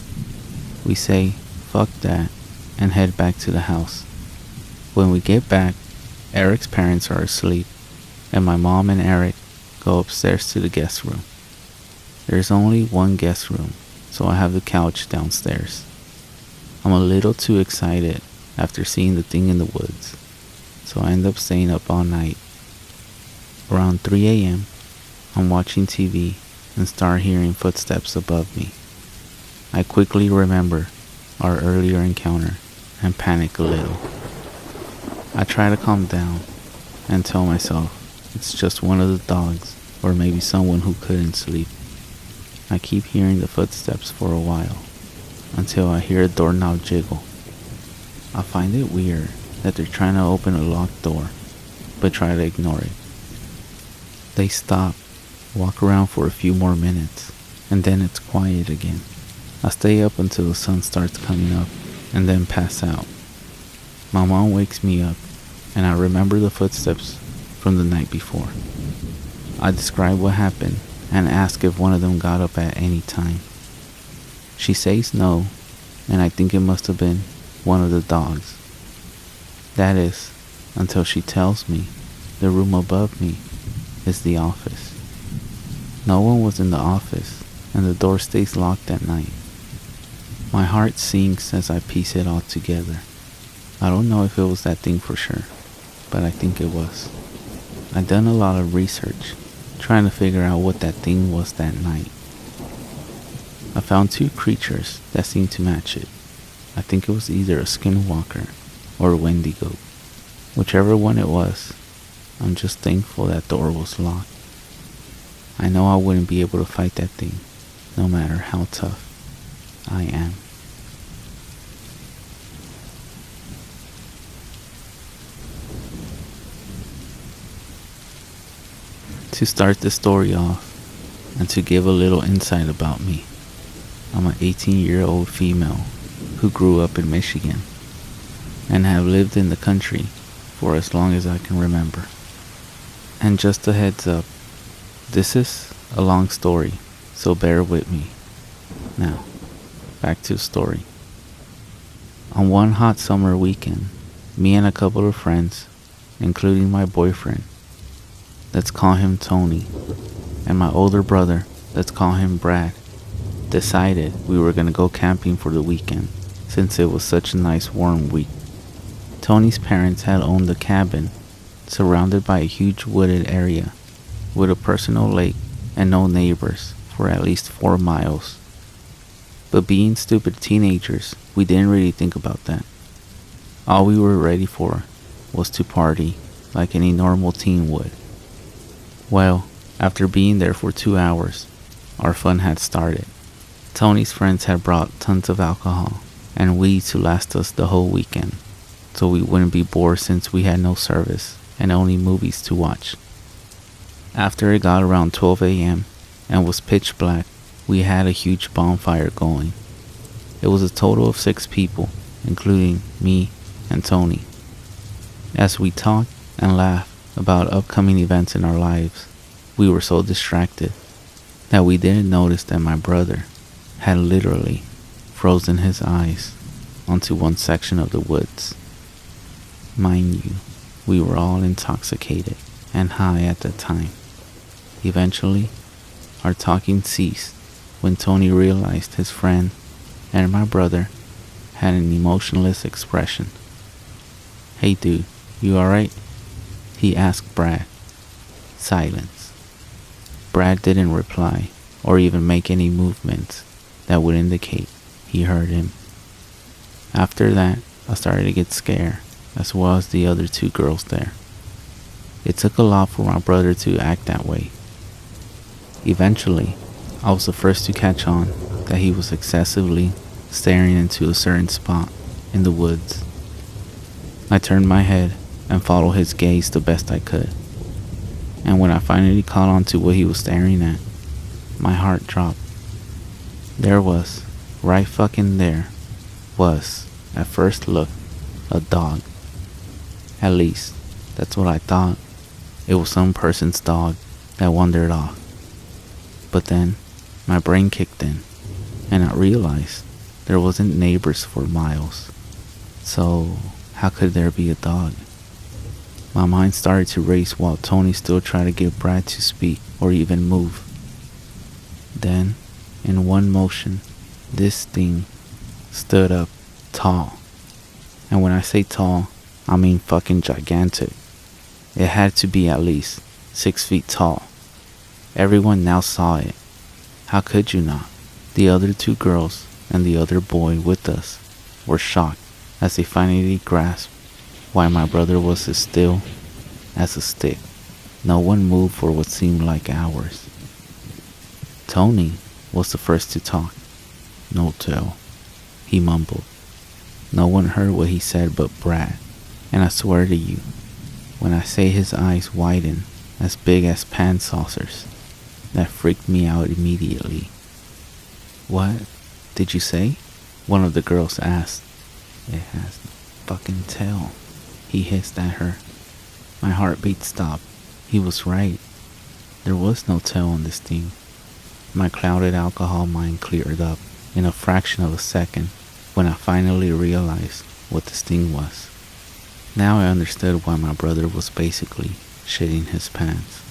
A: We say, "Fuck that," and head back to the house. When we get back, Eric's parents are asleep, and my mom and Eric go upstairs to the guest room. There's only one guest room, so I have the couch downstairs. I'm a little too excited after seeing the thing in the woods, so I end up staying up all night. Around 3 a.m., I'm watching TV and start hearing footsteps above me. I quickly remember our earlier encounter and panic a little. I try to calm down and tell myself it's just one of the dogs or maybe someone who couldn't sleep. I keep hearing the footsteps for a while until I hear a doorknob jiggle. I find it weird that they're trying to open a locked door, but try to ignore it. They stop, walk around for a few more minutes, and then it's quiet again. I stay up until the sun starts coming up and then pass out. My mom wakes me up and I remember the footsteps from the night before. I describe what happened and ask if one of them got up at any time. She says no, and I think it must have been one of the dogs. That is, until she tells me the room above me is the office. No one was in the office, and the door stays locked at night. My heart sinks as I piece it all together. I don't know if it was that thing for sure, but I think it was. I'd done a lot of research, trying to figure out what that thing was that night. I found two creatures that seemed to match it. I think it was either a Skinwalker or a Wendigo. Whichever one it was, I'm just thankful that door was locked. I know I wouldn't be able to fight that thing, no matter how tough I am. To start the story off, and to give a little insight about me, I'm an 18-year-old female who grew up in Michigan and have lived in the country for as long as I can remember. And just a heads up, this is a long story, so bear with me. Now, back to the story. On one hot summer weekend, me and a couple of friends, including my boyfriend, let's call him Tony, and my older brother, let's call him Brad, decided we were gonna go camping for the weekend since it was such a nice warm week. Tony's parents had owned a cabin surrounded by a huge wooded area with a personal lake and no neighbors for at least 4 miles. But being stupid teenagers, we didn't really think about that. All we were ready for was to party like any normal teen would. Well, after being there for 2 hours, our fun had started. Tony's friends had brought tons of alcohol and weed to last us the whole weekend, so we wouldn't be bored since we had no service and only movies to watch. After it got around 12 a.m. and was pitch black, we had a huge bonfire going. It was a total of 6 people, including me and Tony. As we talked and laughed about upcoming events in our lives, we were so distracted that we didn't notice that my brother had literally frozen his eyes onto one section of the woods. Mind you, we were all intoxicated and high at the time. Eventually, our talking ceased when Tony realized his friend and my brother had an emotionless expression. "Hey dude, you alright?" he asked Brad. Silence. Brad didn't reply or even make any movements that would indicate he heard him. After that, I started to get scared, as well as the other 2 girls there. It took a lot for my brother to act that way. Eventually, I was the first to catch on that he was excessively staring into a certain spot in the woods. I turned my head and followed his gaze the best I could. And when I finally caught on to what he was staring at, my heart dropped. There was, right fucking there, was, at first look, a dog. At least, that's what I thought. It was some person's dog that wandered off. But then, my brain kicked in, and I realized there wasn't neighbors for miles. So, how could there be a dog? My mind started to race while Tony still tried to get Brad to speak or even move. Then, in one motion, this thing stood up tall. And when I say tall, I mean fucking gigantic. It had to be at least 6 feet tall. Everyone now saw it. How could you not? The other 2 girls and the other boy with us were shocked as they finally grasped why my brother was as still as a stick. No one moved for what seemed like hours. Tony was the first to talk. "No tell," he mumbled. No one heard what he said but Brad, and I swear to you, when I say his eyes widened as big as pan saucers, that freaked me out immediately. "What did you say?" one of the girls asked. "It has no fucking tail," he hissed at her. My heartbeat stopped. He was right. There was no tail on this thing. My clouded alcohol mind cleared up in a fraction of a second when I finally realized what this thing was. Now I understood why my brother was basically shitting his pants.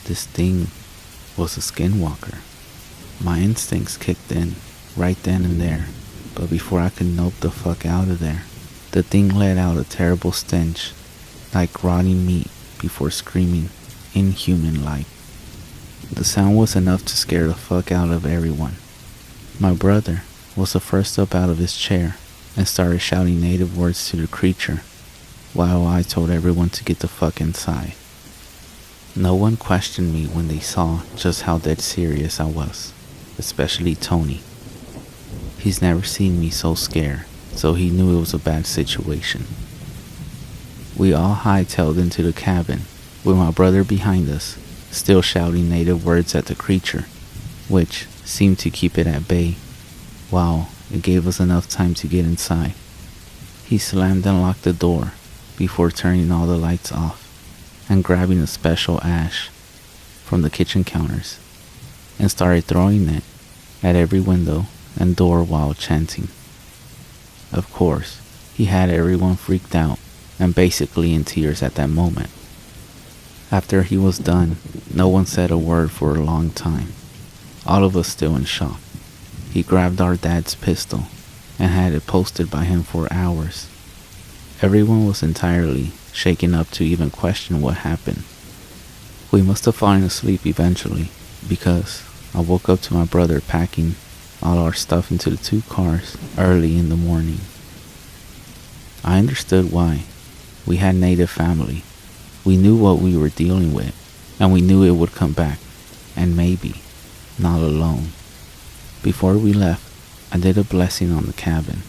A: This thing was a skinwalker. My instincts kicked in right then and there, but before I could nope the fuck out of there, the thing let out a terrible stench, like rotting meat, before screaming, inhuman-like. The sound was enough to scare the fuck out of everyone. My brother was the first up out of his chair and started shouting native words to the creature, while I told everyone to get the fuck inside. No one questioned me when they saw just how dead serious I was, especially Tony. He's never seen me so scared, so he knew it was a bad situation. We all hightailed into the cabin, with my brother behind us, still shouting native words at the creature, which seemed to keep it at bay, while it gave us enough time to get inside. He slammed and locked the door before turning all the lights off and grabbing a special ash from the kitchen counters and started throwing it at every window and door while chanting. Of course, he had everyone freaked out and basically in tears at that moment. After he was done, no one said a word for a long time, all of us still in shock. He grabbed our dad's pistol and had it posted by him for hours. Everyone was entirely shaken up to even question what happened. We must have fallen asleep eventually, because I woke up to my brother packing all our stuff into the 2 cars early in the morning. I understood why. We had native family. We knew what we were dealing with, and we knew it would come back, and maybe not alone. Before we left, I did a blessing on the cabin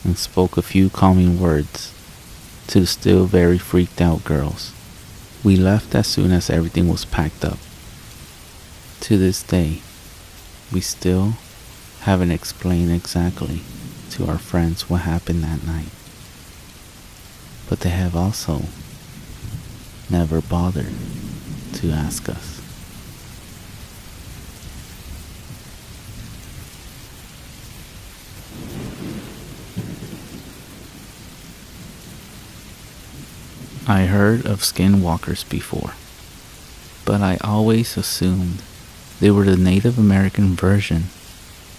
A: and spoke a few calming words to the still very freaked out girls. We left as soon as everything was packed up. To this day, we still haven't explained exactly to our friends what happened that night. But they have also never bothered to ask us. I heard of skinwalkers before, but I always assumed they were the Native American version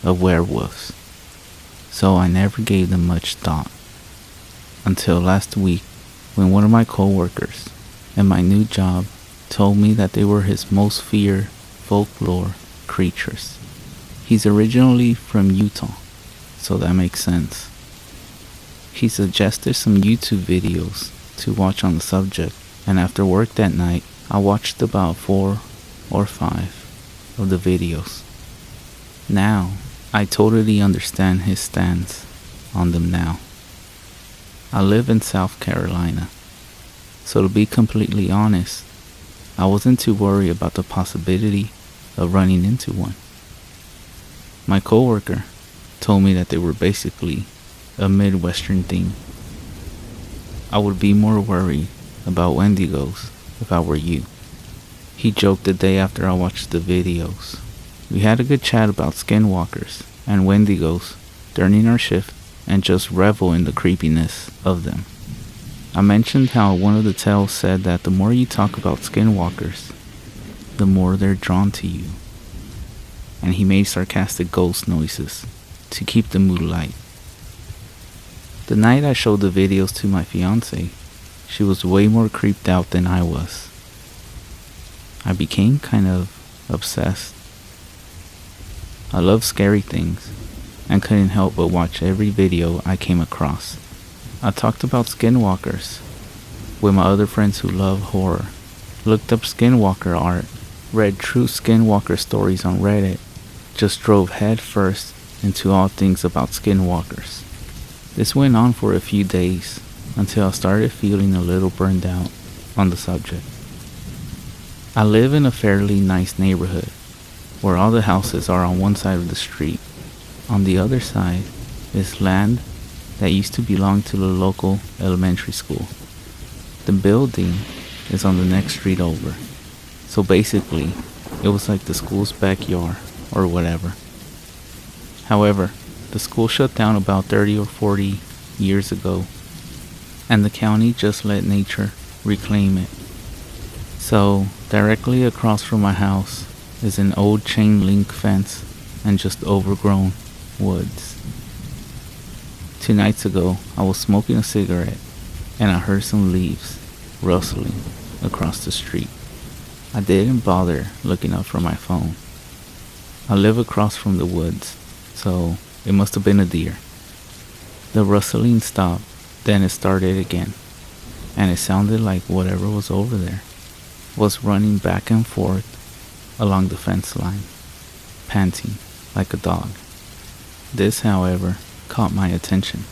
A: of werewolves, so I never gave them much thought. Until last week, when one of my coworkers at my new job told me that they were his most feared folklore creatures. He's originally from Utah, so that makes sense. He suggested some YouTube videos to watch on the subject, and after work that night, I watched about 4 or 5 of the videos. Now, I totally understand his stance on them now. I live in South Carolina, so to be completely honest, I wasn't too worried about the possibility of running into one. My coworker told me that they were basically a Midwestern thing. I would be more worried about Wendigos if I were you. He joked the day after I watched the videos. We had a good chat about skinwalkers and Wendigos during our shift and just revel in the creepiness of them. I mentioned how one of the tales said that the more you talk about skinwalkers, the more they're drawn to you. And he made sarcastic ghost noises to keep the mood light. The night I showed the videos to my fiance, she was way more creeped out than I was. I became kind of obsessed. I love scary things and couldn't help but watch every video I came across. I talked about skinwalkers with my other friends who love horror, looked up skinwalker art, read true skinwalker stories on Reddit, just drove head first into all things about skinwalkers. This went on for a few days until I started feeling a little burned out on the subject. I live in a fairly nice neighborhood where all the houses are on one side of the street. On the other side is land that used to belong to the local elementary school. The building is on the next street over. So basically, it was like the school's backyard or whatever. However, the school shut down about 30 or 40 years ago, and the county just let nature reclaim it. So, directly across from my house is an old chain link fence and just overgrown woods. 2 nights ago, I was smoking a cigarette and I heard some leaves rustling across the street. I didn't bother looking up from my phone. I live across from the woods, so it must have been a deer. The rustling stopped, then it started again, and it sounded like whatever was over there. was running back and forth along the fence line, panting like a dog. This, however, caught my attention.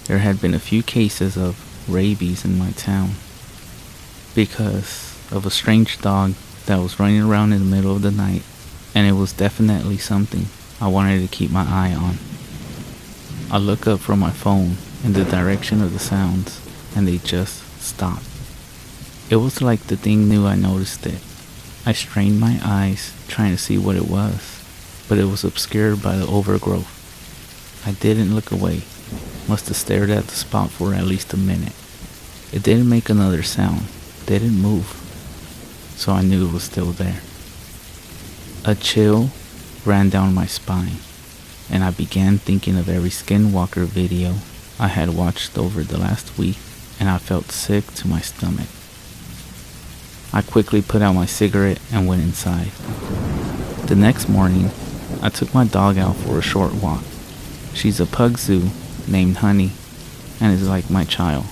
A: There had been a few cases of rabies in my town because of a strange dog that was running around in the middle of the night, and it was definitely something I wanted to keep my eye on. I look up from my phone in the direction of the sounds, and they just stopped. It was like the thing knew I noticed it. I strained my eyes trying to see what it was, but it was obscured by the overgrowth. I didn't look away. Must have stared at the spot for at least a minute. It didn't make another sound. Didn't move. So I knew it was still there. A chill ran down my spine, and I began thinking of every Skinwalker video I had watched over the last week, and I felt sick to my stomach. I quickly put out my cigarette and went inside. The next morning, I took my dog out for a short walk. She's a pug zoo named Honey and is like my child.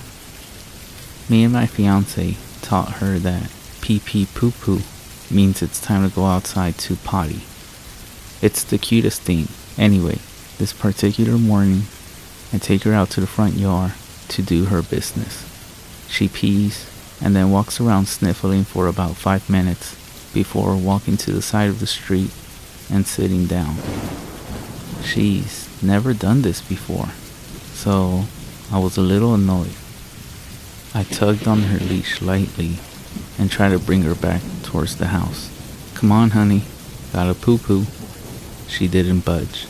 A: Me and my fiance taught her that pee-pee poo-poo means it's time to go outside to potty. It's the cutest thing. Anyway, this particular morning, I take her out to the front yard to do her business. She pees and then walks around sniffling for about 5 minutes before walking to the side of the street and sitting down. She's never done this before, so I was a little annoyed. I tugged on her leash lightly and tried to bring her back towards the house. "Come on, honey, gotta poo-poo." She didn't budge.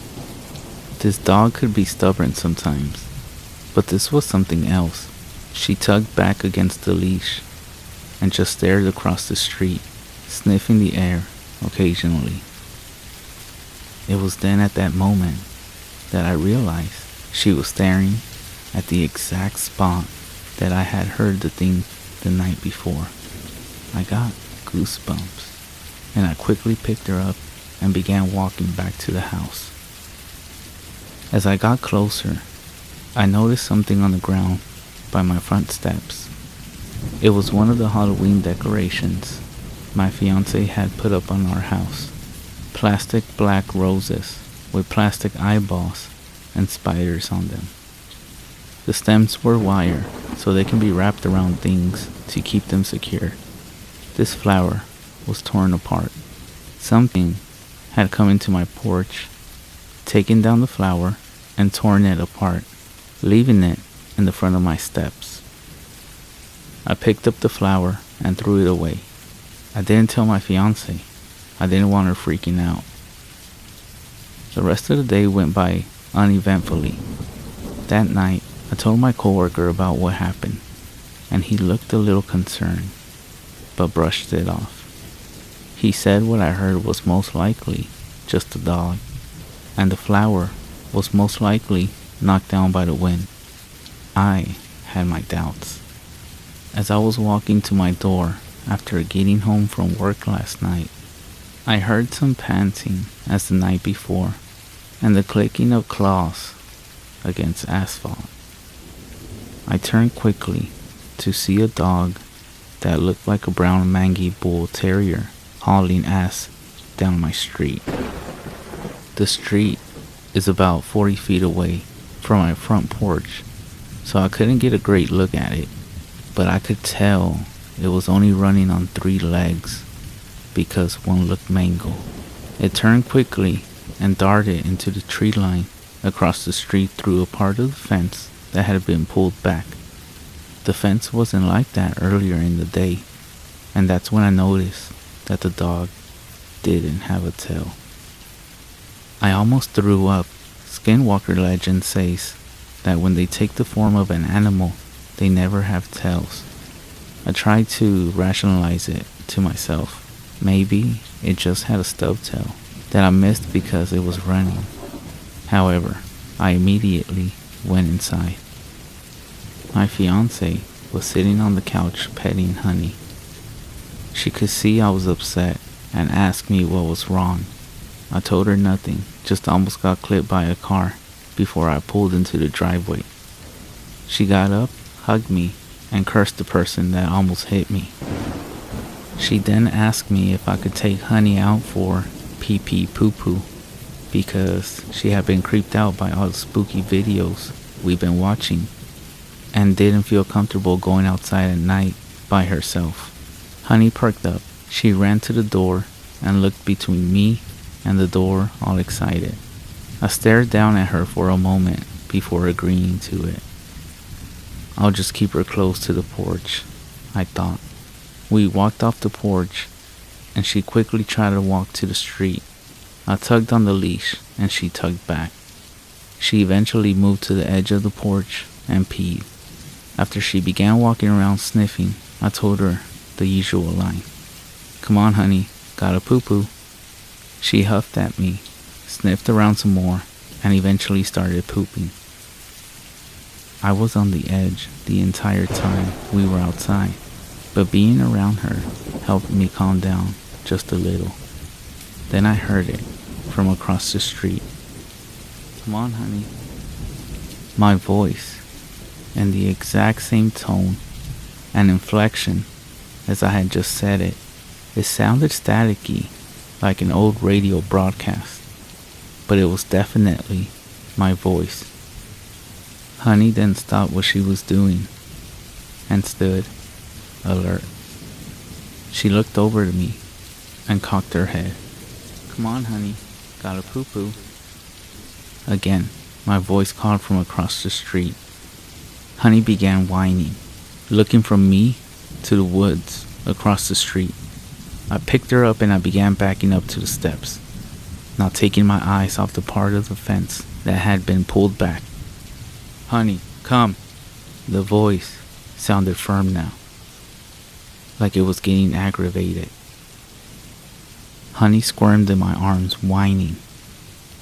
A: This dog could be stubborn sometimes, but this was something else. She tugged back against the leash and just stared across the street, sniffing the air occasionally. It was then at that moment that I realized she was staring at the exact spot that I had heard the thing the night before. I got goosebumps, and I quickly picked her up and began walking back to the house. As I got closer, I noticed something on the ground by my front steps. It was one of the Halloween decorations my fiance had put up on our house. Plastic black roses with plastic eyeballs and spiders on them. The stems were wire, so they can be wrapped around things to keep them secure. This flower was torn apart. Something had come into my porch, taken down the flower, and torn it apart, leaving it in the front of my steps. I picked up the flower and threw it away. I didn't tell my fiance. I didn't want her freaking out. The rest of the day went by uneventfully. That night, I told my coworker about what happened, and he looked a little concerned, but brushed it off. He said what I heard was most likely just a dog, and the flower was most likely knocked down by the wind. I had my doubts. As I was walking to my door after getting home from work last night, I heard some panting as the night before, and the clicking of claws against asphalt. I turned quickly to see a dog that looked like a brown mangy bull terrier hauling ass down my street. The street is about 40 feet away from my front porch, so I couldn't get a great look at it, but I could tell it was only running on 3 legs because one looked mangled. It turned quickly and darted into the tree line across the street through a part of the fence that had been pulled back. The fence wasn't like that earlier in the day, and that's when I noticed that the dog didn't have a tail. I almost threw up. Skinwalker legend says that when they take the form of an animal, they never have tails. I tried to rationalize it to myself. Maybe it just had a stub tail that I missed because it was running. However, I immediately went inside. My fiance was sitting on the couch petting Honey. She could see I was upset and asked me what was wrong. I told her nothing, just almost got clipped by a car before I pulled into the driveway. She got up, hugged me, and cursed the person that almost hit me. She then asked me if I could take Honey out for pee pee poo poo because she had been creeped out by all the spooky videos we've been watching and didn't feel comfortable going outside at night by herself. Honey perked up. She ran to the door and looked between me and the door all excited. I stared down at her for a moment before agreeing to it. I'll just keep her close to the porch, I thought. We walked off the porch and she quickly tried to walk to the street. I tugged on the leash and she tugged back. She eventually moved to the edge of the porch and peed. After she began walking around sniffing, I told her the usual line. Come on, honey, gotta poo-poo. She huffed at me, sniffed around some more, and eventually started pooping. I was on the edge the entire time we were outside, but being around her helped me calm down just a little. Then I heard it from across the street. Come on, honey. My voice, in the exact same tone and inflection as I had just said it. It sounded staticky, like an old radio broadcast, but it was definitely my voice. Honey then stopped what she was doing and stood alert. She looked over to me and cocked her head. Come on, honey, gotta poo-poo. Again, my voice called from across the street. Honey began whining, looking from me to the woods across the street. I picked her up and I began backing up to the steps, not taking my eyes off the part of the fence that had been pulled back. Honey, come. The voice sounded firm now, like it was getting aggravated. Honey squirmed in my arms, whining.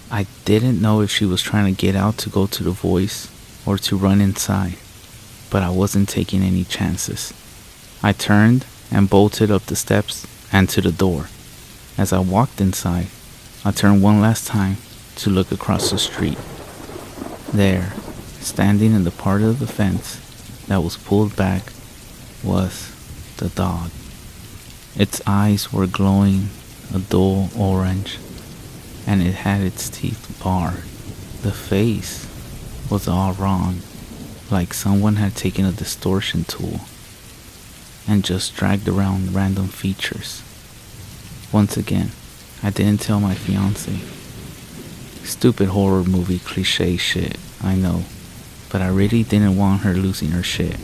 A: I didn't know if she was trying to get out to go to the voice or to run inside, but I wasn't taking any chances. I turned and bolted up the steps and to the door. As I walked inside, I turned one last time to look across the street. There, standing in the part of the fence that was pulled back, was the dog. Its eyes were glowing a dull orange, and it had its teeth bared. The face was all wrong, like someone had taken a distortion tool and just dragged around random features. Once again, I didn't tell my fiance. Stupid horror movie cliche shit, I know, but I really didn't want her losing her shit.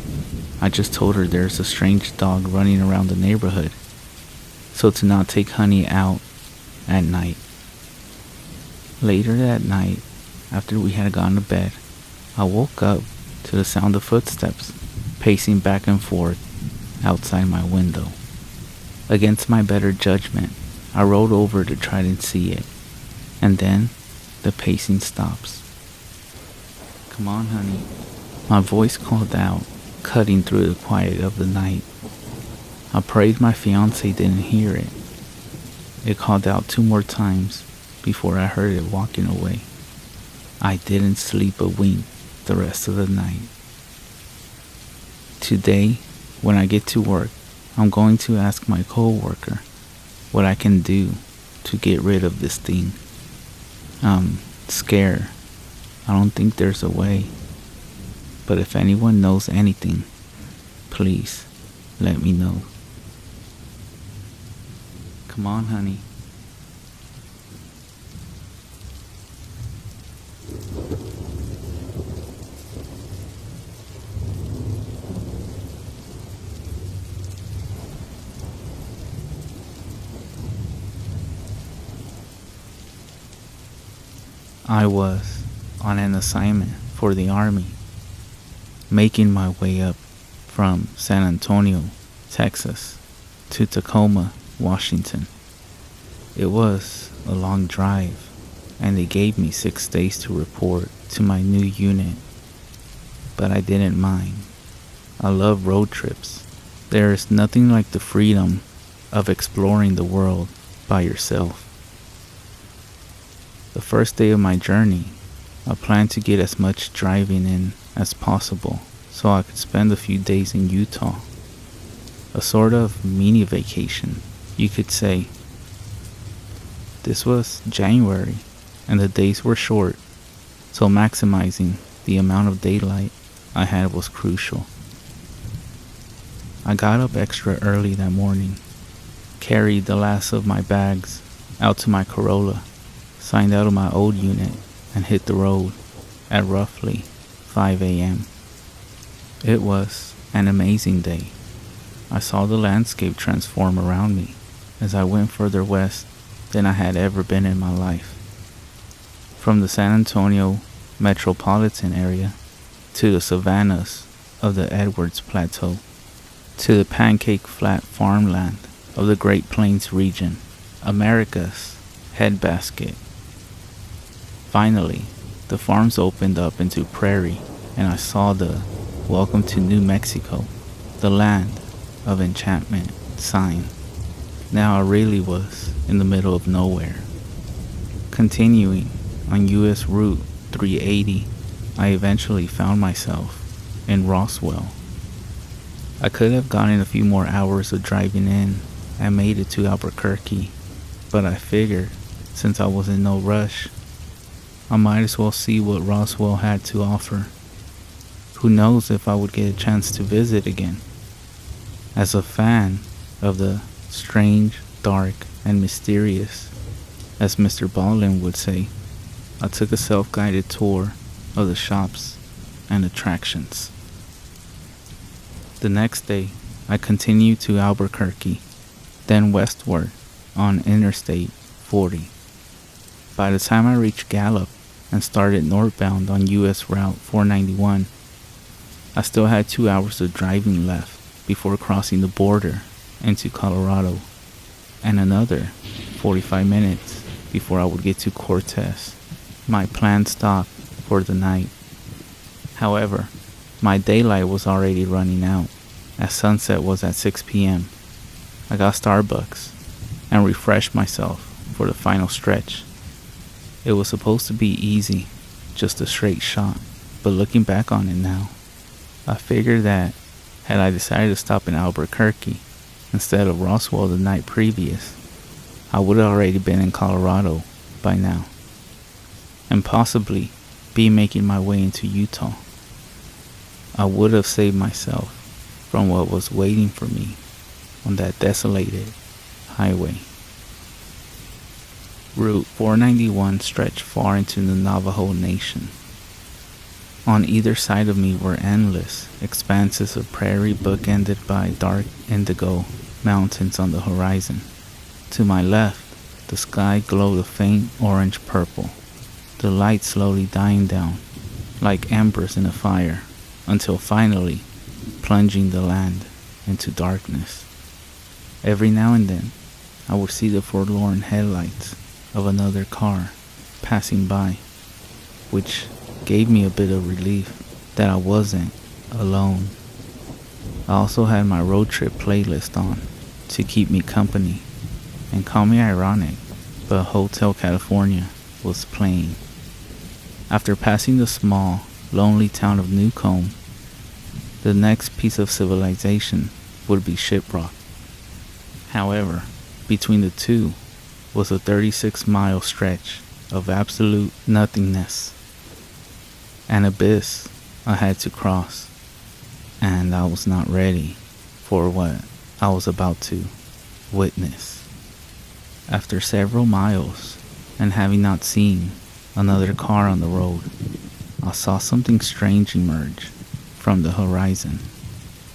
A: I just told her there's a strange dog running around the neighborhood, so to not take Honey out at night. Later that night, after we had gone to bed, I woke up to the sound of footsteps pacing back and forth outside my window. Against my better judgment, I rolled over to try to see it, and then the pacing stops. Come on, honey. My voice called out, cutting through the quiet of the night. I prayed my fiance didn't hear it. It called out 2 more times before I heard it walking away. I didn't sleep a wink the rest of the night. Today, when I get to work, I'm going to ask my co-worker what I can do to get rid of this thing. I'm scared. I don't think there's a way. But if anyone knows anything, please let me know. Come on, honey. I was on an assignment for the Army, making my way up from San Antonio, Texas, to Tacoma, Washington. It was a long drive, and they gave me 6 days to report to my new unit, but I didn't mind. I love road trips. There is nothing like the freedom of exploring the world by yourself. The first day of my journey, I planned to get as much driving in as possible so I could spend a few days in Utah. a sort of mini vacation, you could say. This was January, and the days were short, so maximizing the amount of daylight I had was crucial. I got up extra early that morning, carried the last of my bags out to my Corolla, signed out of my old unit, and hit the road at roughly 5 a.m. It was an amazing day. I saw the landscape transform around me as I went further west than I had ever been in my life. From the San Antonio metropolitan area to the savannas of the Edwards Plateau to the pancake flat farmland of the Great Plains region, America's headbasket. Finally, the farms opened up into prairie, and I saw the "Welcome to New Mexico, the land of enchantment" sign. Now I really was in the middle of nowhere. Continuing on US Route 380, I eventually found myself in Roswell. I could have gotten a few more hours of driving in and made it to Albuquerque, but I figured since I was in no rush, I might as well see what Roswell had to offer. Who knows if I would get a chance to visit again. As a fan of the strange, dark, and mysterious, as Mr. Baldwin would say, I took a self-guided tour of the shops and attractions. The next day, I continued to Albuquerque, then westward on Interstate 40. By the time I reached Gallup and started northbound on US Route 491, I still had 2 hours of driving left before crossing the border into Colorado, and another 45 minutes before I would get to Cortez, my planned stop for the night. However, my daylight was already running out, as sunset was at 6 p.m. I got Starbucks and refreshed myself for the final stretch. It was supposed to be easy, just a straight shot, but looking back on it now, I figured that had I decided to stop in Albuquerque instead of Roswell the night previous, I would have already been in Colorado by now, and possibly be making my way into Utah. I would have saved myself from what was waiting for me on that desolated highway. Route 491 stretched far into the Navajo Nation. On either side of me were endless expanses of prairie bookended by dark indigo mountains on the horizon. To my left, the sky glowed a faint orange-purple, the light slowly dying down, like embers in a fire, until finally plunging the land into darkness. Every now and then, I would see the forlorn headlights of another car passing by, which gave me a bit of relief that I wasn't alone. I also had my road trip playlist on to keep me company, and call me ironic, but Hotel California was playing. After passing the small, lonely town of Newcomb, the next piece of civilization would be Shiprock. However, between the two was a 36-mile stretch of absolute nothingness, an abyss I had to cross, and I was not ready for what I was about to witness. After several miles, and having not seen another car on the road, I saw something strange emerge from the horizon,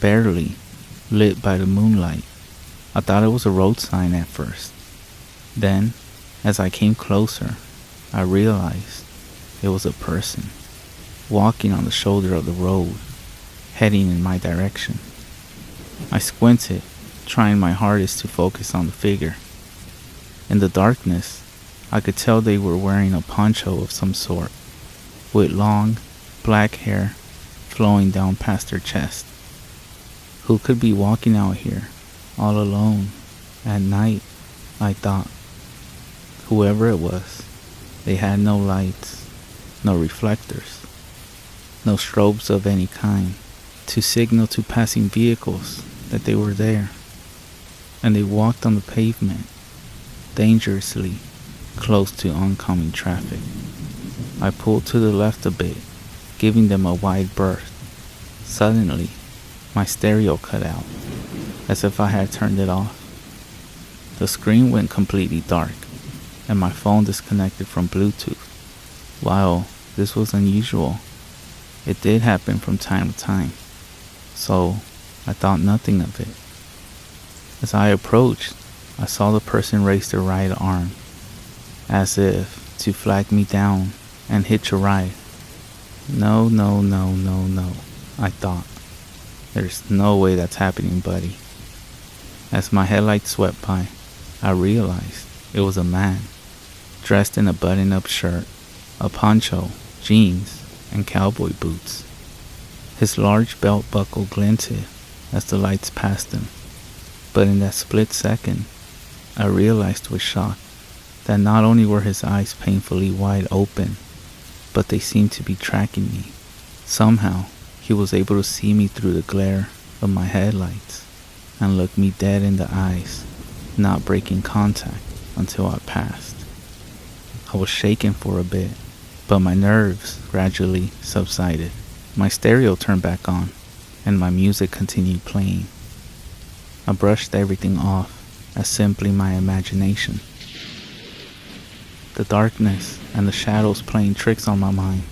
A: barely lit by the moonlight. I thought it was a road sign at first. Then, as I came closer, I realized it was a person walking on the shoulder of the road, heading in my direction. I squinted, trying my hardest to focus on the figure. In the darkness, I could tell they were wearing a poncho of some sort, with long, black hair flowing down past their chest. Who could be walking out here, all alone, at night, I thought. Whoever it was, they had no lights, no reflectors, no strobes of any kind to signal to passing vehicles that they were there, and they walked on the pavement, dangerously close to oncoming traffic. I pulled to the left a bit, giving them a wide berth. Suddenly, my stereo cut out, as if I had turned it off. The screen went completely dark, and my phone disconnected from Bluetooth. While this was unusual, it did happen from time to time, so I thought nothing of it. As I approached, I saw the person raise their right arm, as if to flag me down and hitch a ride. No, I thought. There's no way that's happening, buddy. As my headlights swept by, I realized it was a man, dressed in a button-up shirt, a poncho, jeans, and cowboy boots. His large belt buckle glinted as the lights passed him, but in that split second, I realized with shock that not only were his eyes painfully wide open, but they seemed to be tracking me. Somehow, he was able to see me through the glare of my headlights and look me dead in the eyes, not breaking contact until I passed. I was shaken for a bit, but my nerves gradually subsided. My stereo turned back on, and my music continued playing. I brushed everything off as simply my imagination. The darkness and the shadows playing tricks on my mind.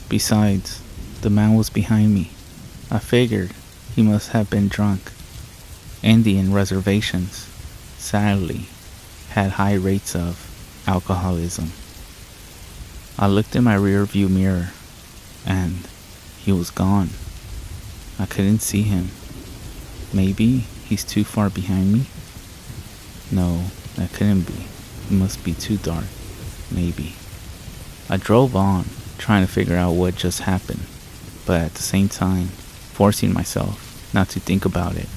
A: Besides, the man was behind me. I figured he must have been drunk. Indian reservations, sadly, had high rates of alcoholism. I looked in my rear view mirror, and he was gone. I couldn't see him. Maybe he's too far behind me? No, that couldn't be. It must be too dark. Maybe. I drove on, trying to figure out what just happened, but at the same time, forcing myself not to think about it.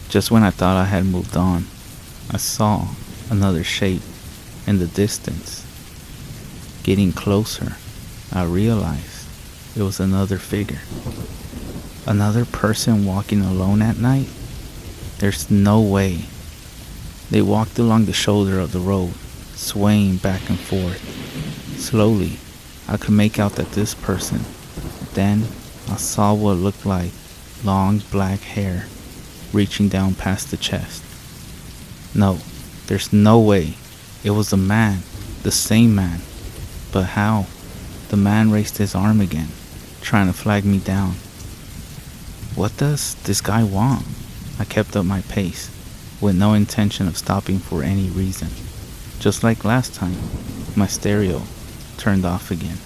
A: Just when I thought I had moved on, I saw another shape in the distance. Getting closer, I realized it was another figure. Another person walking alone at night? There's no way. They walked along the shoulder of the road, swaying back and forth. Slowly, I could make out that this person. Then, I saw what looked like long black hair reaching down past the chest. No, there's no way. It was a man, the same man. But how? The man raised his arm again, trying to flag me down. What does this guy want? I kept up my pace, with no intention of stopping for any reason. Just like last time, my stereo turned off again.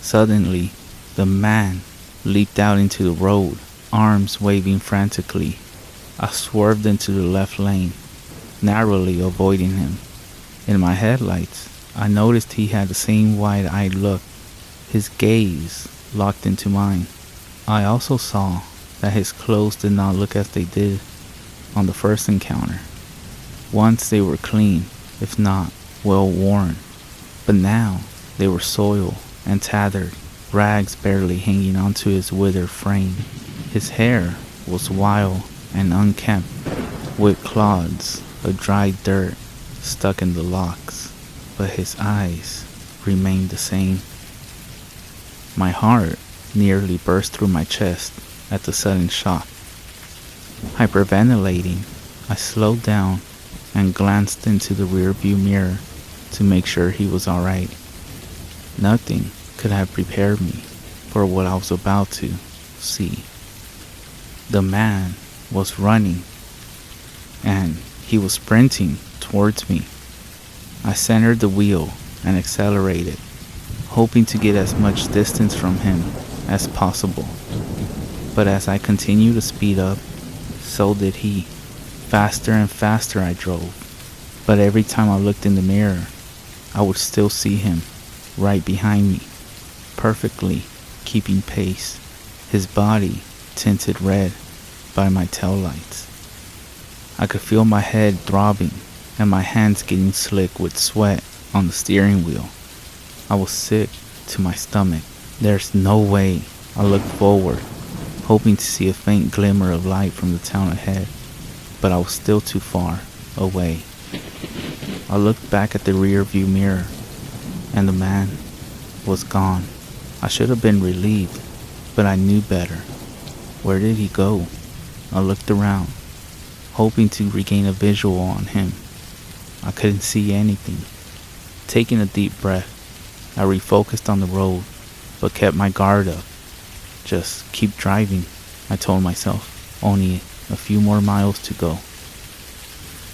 A: Suddenly, the man leaped out into the road, arms waving frantically. I swerved into the left lane, narrowly avoiding him. In my headlights, I noticed he had the same wide-eyed look, his gaze locked into mine. I also saw that his clothes did not look as they did on the first encounter. Once they were clean, if not well worn, but now they were soiled and tattered, rags barely hanging onto his withered frame. His hair was wild and unkempt, with clods of dried dirt stuck in the locks, but his eyes remained the same. My heart nearly burst through my chest at the sudden shock. Hyperventilating, I slowed down and glanced into the rearview mirror to make sure he was alright. Nothing could have prepared me for what I was about to see. The man was running, and he was sprinting towards me. I centered the wheel and accelerated, hoping to get as much distance from him as possible. But as I continued to speed up, so did he. Faster and faster I drove, but every time I looked in the mirror, I would still see him right behind me, perfectly keeping pace, his body tinted red by my taillights. I could feel my head throbbing and my hands getting slick with sweat on the steering wheel. I was sick to my stomach. There's no way. I looked forward, hoping to see a faint glimmer of light from the town ahead, but I was still too far away. I looked back at the rear view mirror, and the man was gone. I should have been relieved, but I knew better. Where did he go? I looked around, hoping to regain a visual on him. I couldn't see anything. Taking a deep breath, I refocused on the road, but kept my guard up. Just keep driving, I told myself. Only a few more miles to go.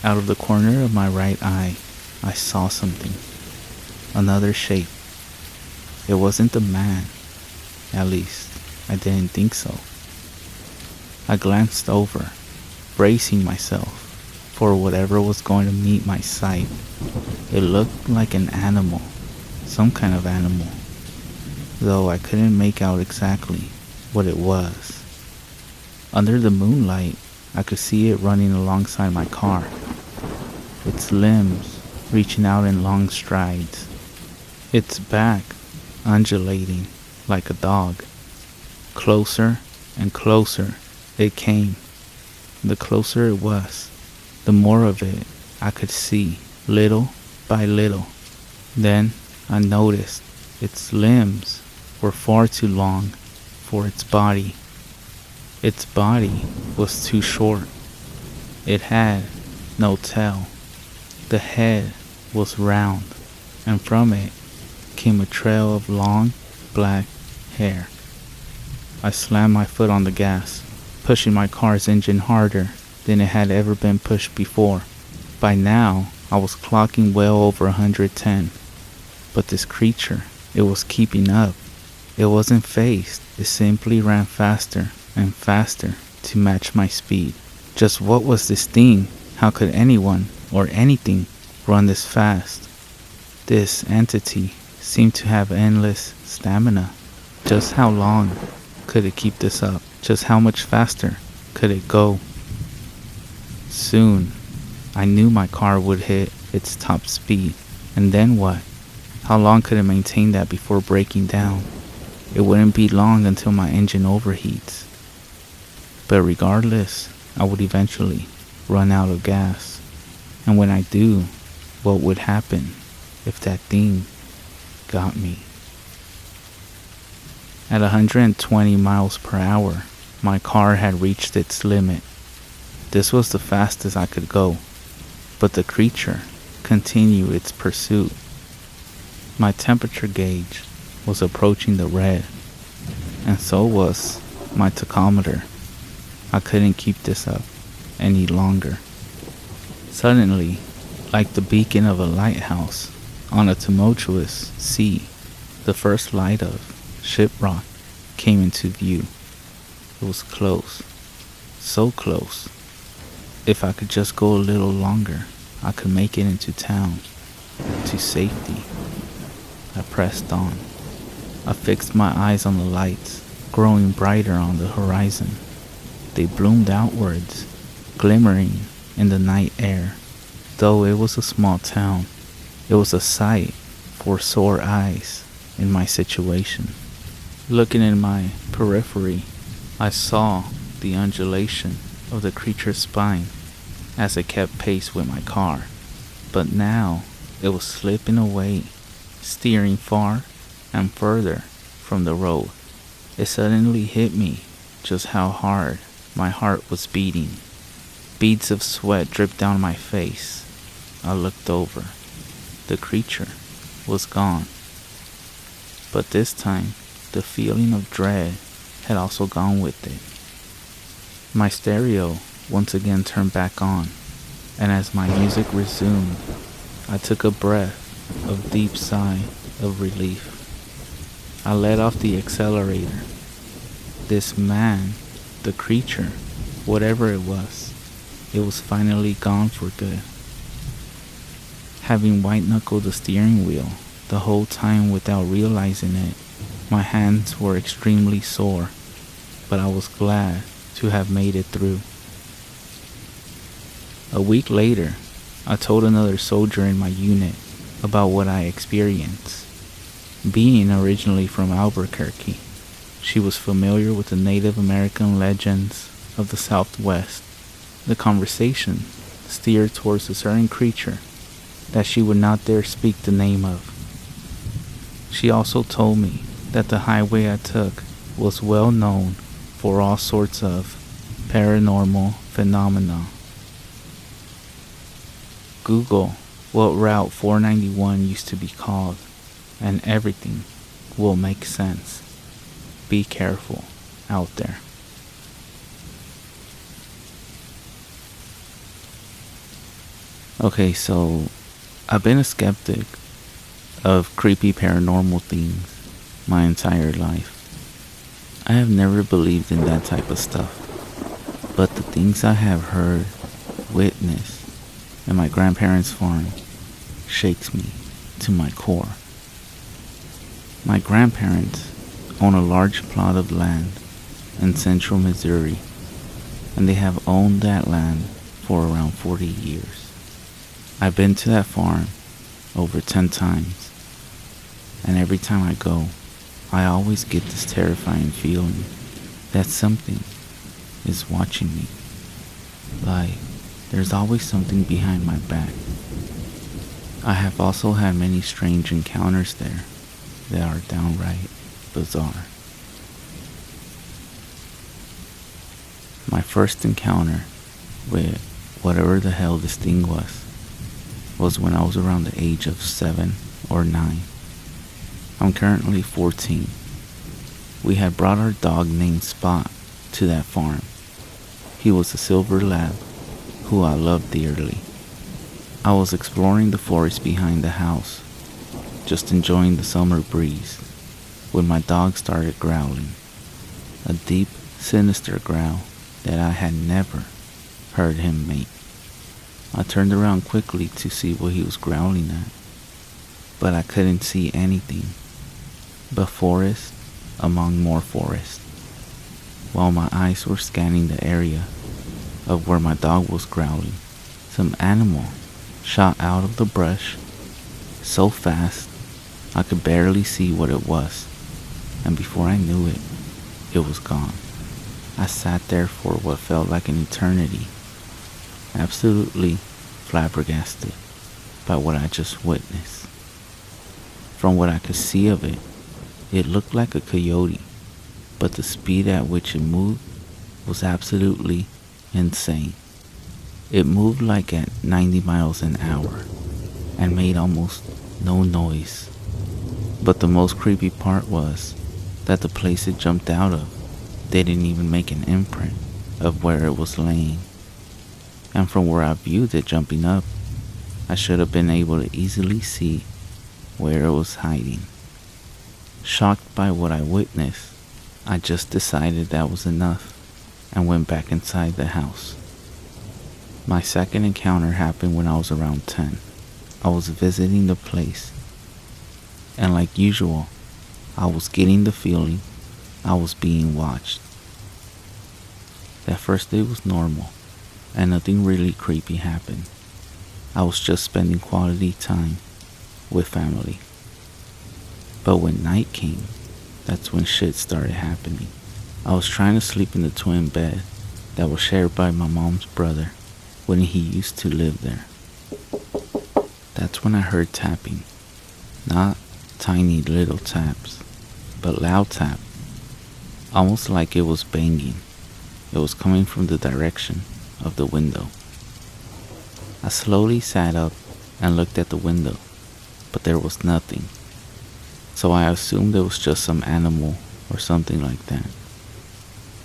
A: Out of the corner of my right eye, I saw something. Another shape. It wasn't a man. At least, I didn't think so. I glanced over, bracing myself for whatever was going to meet my sight. It looked like an animal, some kind of animal, though I couldn't make out exactly what it was. Under the moonlight, I could see it running alongside my car, its limbs reaching out in long strides, its back undulating like a dog. Closer and closer it came. The closer it was, the more of it I could see, little by little. Then I noticed its limbs were far too long for its body. Its body was too short. It had no tail. The head was round, and from it came a trail of long, black hair. I slammed my foot on the gas, pushing my car's engine harder than it had ever been pushed before. By now, I was clocking well over 110. But this creature, it was keeping up. It wasn't phased. It simply ran faster and faster to match my speed. Just what was this thing? How could anyone or anything run this fast? This entity seemed to have endless stamina. Just how long could it keep this up? Just how much faster could it go? Soon, I knew my car would hit its top speed. And then what? How long could it maintain that before breaking down? It wouldn't be long until my engine overheats. But regardless, I would eventually run out of gas. And when I do, what would happen if that thing got me? At 120 miles per hour, my car had reached its limit. This was the fastest I could go, but the creature continued its pursuit. My temperature gauge was approaching the red, and so was my tachometer. I couldn't keep this up any longer. Suddenly, like the beacon of a lighthouse on a tumultuous sea, the first light of Shiprock came into view. It was close, so close. If I could just go a little longer, I could make it into town, to safety. I pressed on. I fixed my eyes on the lights, growing brighter on the horizon. They bloomed outwards, glimmering in the night air. Though it was a small town, it was a sight for sore eyes in my situation. Looking in my periphery, I saw the undulation of the creature's spine as it kept pace with my car. But now it was slipping away, steering far and further from the road. It suddenly hit me just how hard my heart was beating. Beads of sweat dripped down my face. I looked over. The creature was gone. But this time, the feeling of dread had also gone with it. My stereo once again turned back on, and as my music resumed, I took a breath of deep sigh of relief. I let off the accelerator. This man, the creature, whatever it was finally gone for good. Having white-knuckled the steering wheel the whole time without realizing it, my hands were extremely sore, but I was glad to have made it through. A week later, I told another soldier in my unit about what I experienced. Being originally from Albuquerque, She was familiar with the Native American legends of the Southwest. The conversation steered towards a certain creature that she would not dare speak the name of. She also told me that the highway I took was well known for all sorts of paranormal phenomena. Google what Route 491 used to be called, and everything will make sense. Be careful out there. Okay, so I've been a skeptic of creepy paranormal things my entire life. I have never believed in that type of stuff, but the things I have heard, witnessed, at my grandparents' farm shakes me to my core. My grandparents own a large plot of land in central Missouri, and they have owned that land for around 40 years. I've been to that farm over 10 times, and every time I go, I always get this terrifying feeling that something is watching me. Like, there's always something behind my back. I have also had many strange encounters there that are downright bizarre. My first encounter with whatever the hell this thing was when I was around the age of 7 or 9. I'm currently 14. We had brought our dog named Spot to that farm. He was a silver lab who I loved dearly. I was exploring the forest behind the house, just enjoying the summer breeze, when my dog started growling. A deep, sinister growl that I had never heard him make. I turned around quickly to see what he was growling at, but I couldn't see anything but forest among more forest. While my eyes were scanning the area of where my dog was growling, some animal shot out of the brush so fast I could barely see what it was, and before I knew it, it was gone. I sat there for what felt like an eternity, absolutely flabbergasted by what I just witnessed. From what I could see of it, it looked like a coyote, but the speed at which it moved was absolutely insane. It moved like at 90 miles an hour and made almost no noise. But the most creepy part was that the place it jumped out of didn't even make an imprint of where it was laying. And from where I viewed it jumping up, I should have been able to easily see where it was hiding. Shocked by what I witnessed, I just decided that was enough and went back inside the house. My second encounter happened when I was around 10. I was visiting the place, and like usual, I was getting the feeling I was being watched. That first day was normal, and nothing really creepy happened. I was just spending quality time with family. But when night came, that's when shit started happening. I was trying to sleep in the twin bed that was shared by my mom's brother when he used to live there. That's when I heard tapping. Not tiny little taps, but loud tap. Almost like it was banging. It was coming from the direction of the window. I slowly sat up and looked at the window, but there was nothing. So I assumed it was just some animal or something like that.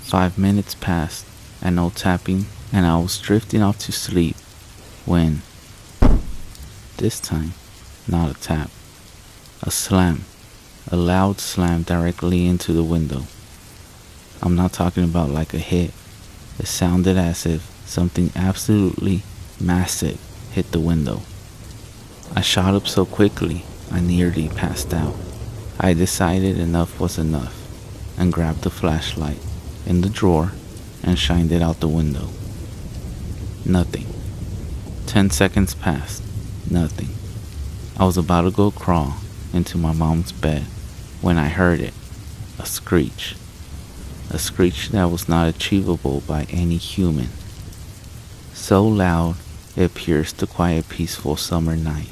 A: 5 minutes passed and no tapping, and I was drifting off to sleep when, this time, not a tap, a slam, a loud slam directly into the window. I'm not talking about like a hit. It sounded as if something absolutely massive hit the window. I shot up so quickly, I nearly passed out. I decided enough was enough and grabbed the flashlight in the drawer and shined it out the window. Nothing. 10 seconds passed. Nothing. I was about to go crawl into my mom's bed when I heard it. A screech. a screech that was not achievable by any human. So loud, it pierced the quiet, peaceful summer night.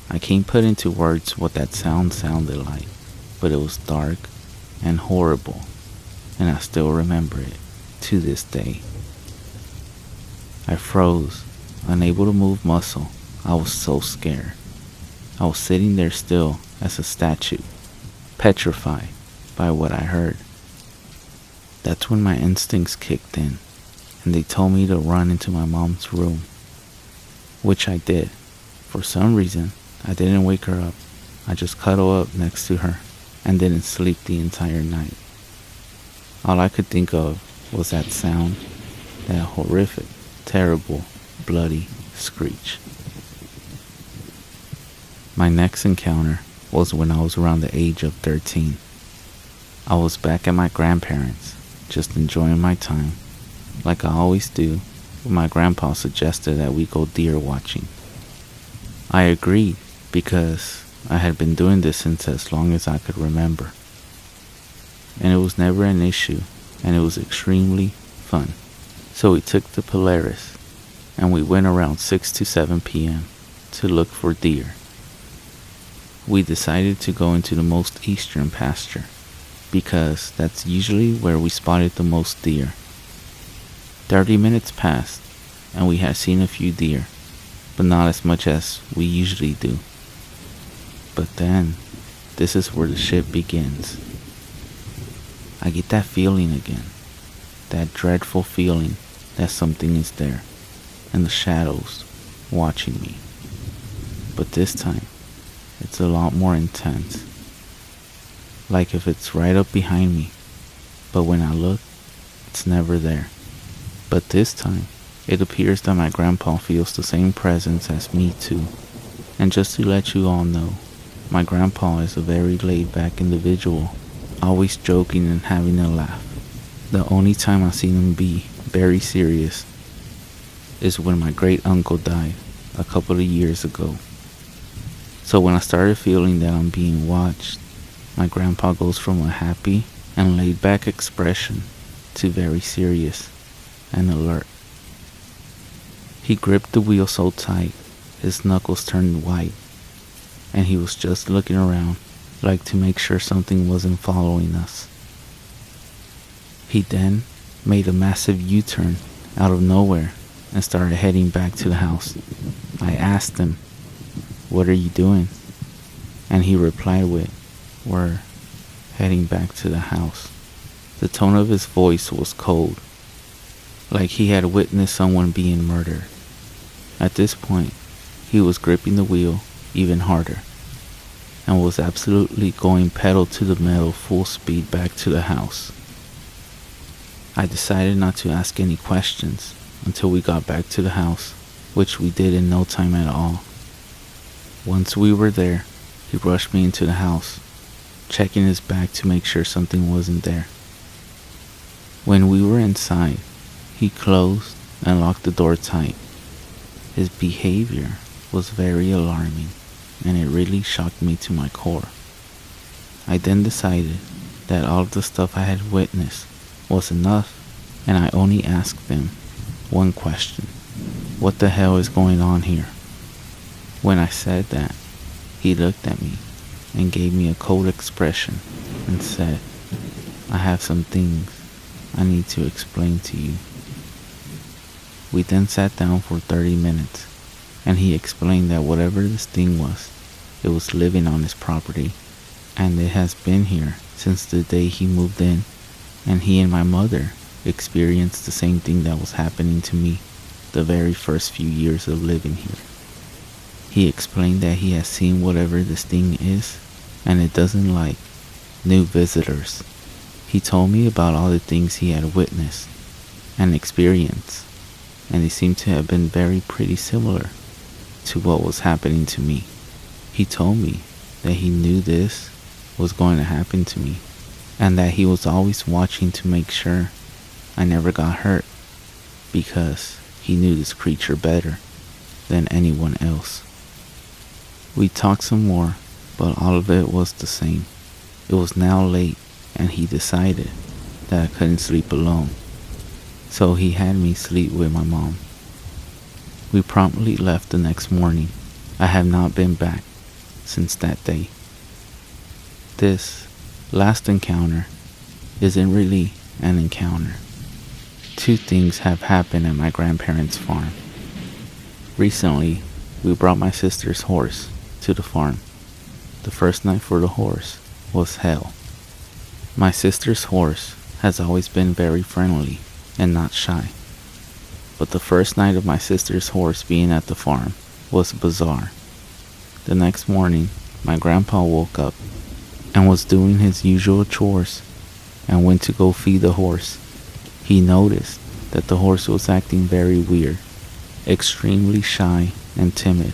A: I can't put into words what that sound sounded like, but it was dark and horrible, and I still remember it to this day. I froze, unable to move muscle. I was so scared. I was sitting there still as a statue, petrified by what I heard. That's when my instincts kicked in, and they told me to run into my mom's room, which I did. For some reason, I didn't wake her up. I just cuddled up next to her and didn't sleep the entire night. All I could think of was that sound, that horrific, terrible, bloody screech. My next encounter was when I was around the age of 13. I was back at my grandparents', just enjoying my time, like I always do, when my grandpa suggested that we go deer watching. I agreed because I had been doing this since as long as I could remember. And it was never an issue, and it was extremely fun. So we took the Polaris, and we went around 6 to 7 p.m. to look for deer. We decided to go into the most eastern pasture, because that's usually where we spotted the most deer. 30 minutes passed, and we had seen a few deer, but not as much as we usually do. But then, this is where the shit begins. I get that feeling again, that dreadful feeling that something is there, in the shadows, watching me. But this time, it's a lot more intense. Like if it's right up behind me, but when I look, it's never there. But this time, it appears that my grandpa feels the same presence as me too. And just to let you all know, my grandpa is a very laid-back individual, always joking and having a laugh. The only time I've seen him be very serious is when my great-uncle died a couple of years ago. So when I started feeling that I'm being watched, my grandpa goes from a happy and laid-back expression to very serious and alert. He gripped the wheel so tight, his knuckles turned white, and he was just looking around like to make sure something wasn't following us. He then made a massive U-turn out of nowhere and started heading back to the house. I asked him, "What are you doing?" And he replied with, "We're heading back to the house." The tone of his voice was cold, like he had witnessed someone being murdered. At this point, he was gripping the wheel even harder and was absolutely going pedal to the metal full speed back to the house. I decided not to ask any questions until we got back to the house, which we did in no time at all. Once we were there, he rushed me into the house, checking his bag to make sure something wasn't there. When we were inside, he closed and locked the door tight. His behavior was very alarming, and it really shocked me to my core. I then decided that all of the stuff I had witnessed was enough, and I only asked him one question: "What the hell is going on here?" When I said that, he looked at me and gave me a cold expression and said, "I have some things I need to explain to you." We then sat down for 30 minutes, and he explained that whatever this thing was, it was living on his property, and it has been here since the day he moved in, and he and my mother experienced the same thing that was happening to me the very first few years of living here. He explained that he has seen whatever this thing is, and it doesn't like new visitors. He told me about all the things he had witnessed and experienced, and they seemed to have been very pretty similar to what was happening to me. He told me that he knew this was going to happen to me, and that he was always watching to make sure I never got hurt, because he knew this creature better than anyone else. We talked some more, but all of it was the same. It was now late, and he decided that I couldn't sleep alone, so he had me sleep with my mom. We promptly left the next morning. I have not been back since that day. This last encounter isn't really an encounter. Two things have happened at my grandparents' farm. Recently, we brought my sister's horse to the farm. The first night for the horse was hell. My sister's horse has always been very friendly and not shy. But the first night of my sister's horse being at the farm was bizarre. The next morning, my grandpa woke up and was doing his usual chores and went to go feed the horse. He noticed that the horse was acting very weird, extremely shy and timid,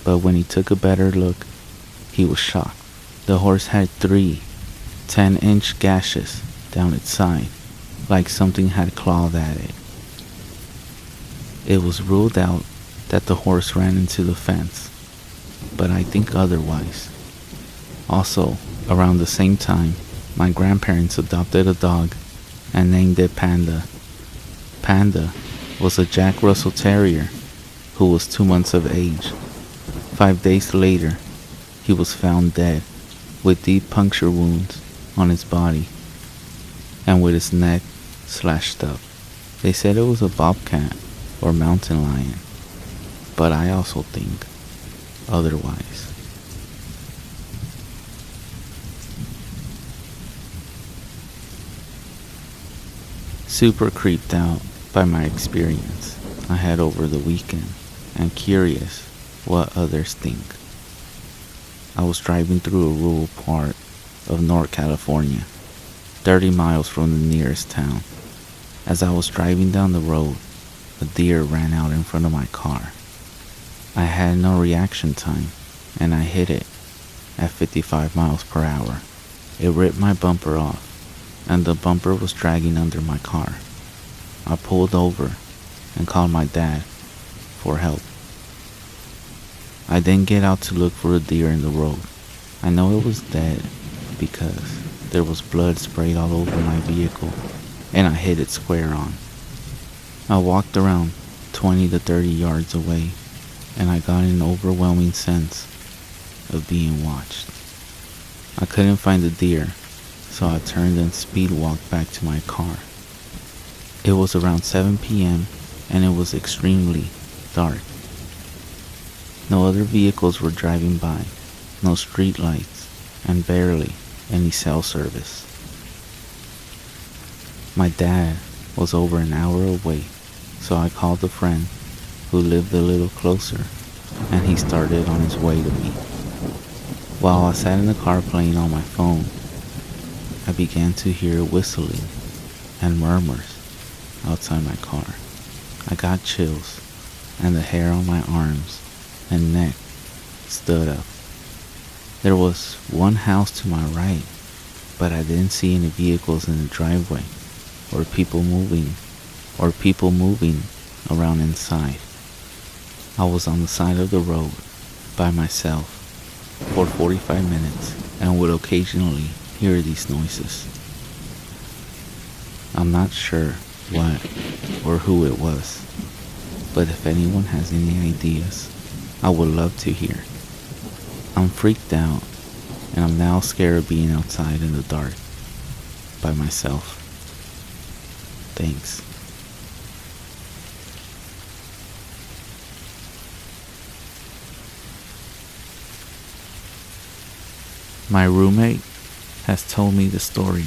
A: but when he took a better look, he was shocked. The horse had 3 10-inch gashes down its side, like something had clawed at it. It was ruled out that the horse ran into the fence, but I think otherwise. Also, around the same time, my grandparents adopted a dog and named it Panda. Panda was a Jack Russell Terrier who was 2 months of age. 5 days later, he was found dead with deep puncture wounds on his body and with his neck slashed up. They said it was a bobcat or mountain lion, but I also think otherwise. Super creeped out by my experience I had over the weekend and curious what others think. I was driving through a rural part of North California, 30 miles from the nearest town. As I was driving down the road, a deer ran out in front of my car. I had no reaction time and I hit it at 55 miles per hour. It ripped my bumper off and the bumper was dragging under my car. I pulled over and called my dad for help. I then get out to look for a deer in the road. I know it was dead because there was blood sprayed all over my vehicle and I hit it square on. I walked around 20 to 30 yards away and I got an overwhelming sense of being watched. I couldn't find the deer, so I turned and speed walked back to my car. It was around 7 p.m. and it was extremely dark. No other vehicles were driving by, no street lights, and barely any cell service. My dad was over an hour away, so I called a friend who lived a little closer, and he started on his way to me. While I sat in the car playing on my phone, I began to hear whistling and murmurs outside my car. I got chills, and the hair on my arms and neck stood up. There was one house to my right, but I didn't see any vehicles in the driveway or people moving around inside. I was on the side of the road by myself for 45 minutes and would occasionally hear these noises. I'm not sure what or who it was, but if anyone has any ideas, I would love to hear. I'm freaked out and I'm now scared of being outside in the dark by myself. Thanks. My roommate has told me the story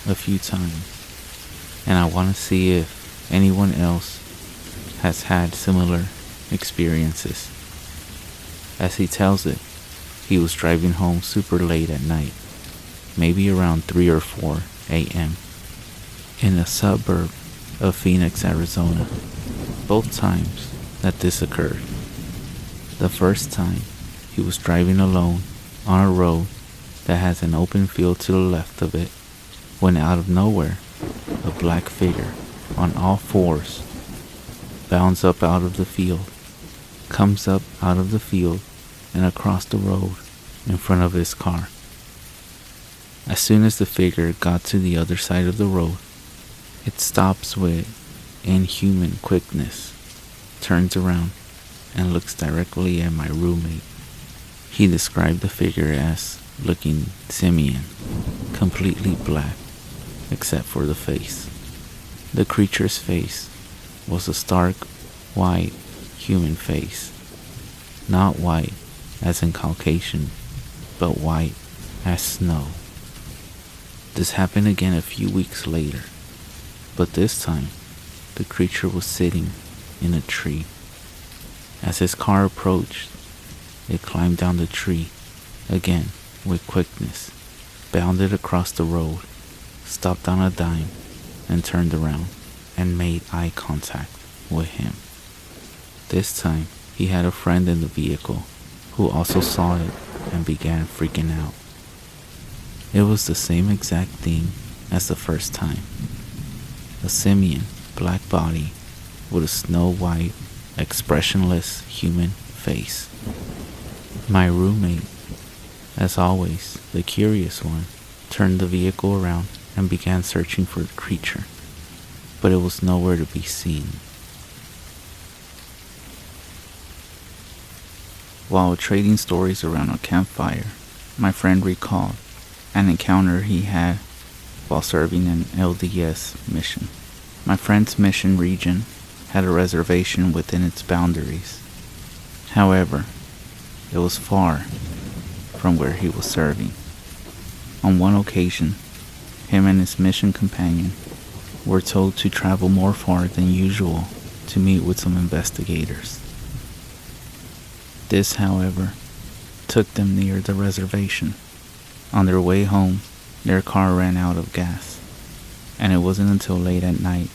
A: a few times, and I want to see if anyone else has had similar experiences. As he tells it, he was driving home super late at night, maybe around 3 or 4 a.m. in a suburb of Phoenix, Arizona. Both times that this occurred. The first time, he was driving alone on a road that has an open field to the left of it, when out of nowhere, a black figure on all fours bounds up out of the field, comes up out of the field and across the road in front of his car. As soon as the figure got to the other side of the road, It stops with inhuman quickness, turns around, and looks directly at my roommate. He described the figure as looking simian, completely black, except for the face. The creature's face was a stark, white, human face. Not white as in Caucasian, but white as snow. This happened again a few weeks later, but this time the creature was sitting in a tree. As his car approached, it climbed down the tree again with quickness, bounded across the road, stopped on a dime, and turned around and made eye contact with him. This time he had a friend in the vehicle who also saw it and began freaking out. It was the same exact thing as the first time. A simian black body with a snow white, expressionless human face. My roommate, as always the curious one, turned the vehicle around and began searching for the creature, but it was nowhere to be seen. While trading stories around a campfire, my friend recalled an encounter he had while serving an LDS mission. My friend's mission region had a reservation within its boundaries. However, it was far from where he was serving. On one occasion, him and his mission companion were told to travel more far than usual to meet with some investigators. This, however, took them near the reservation. On their way home, their car ran out of gas, and it wasn't until late at night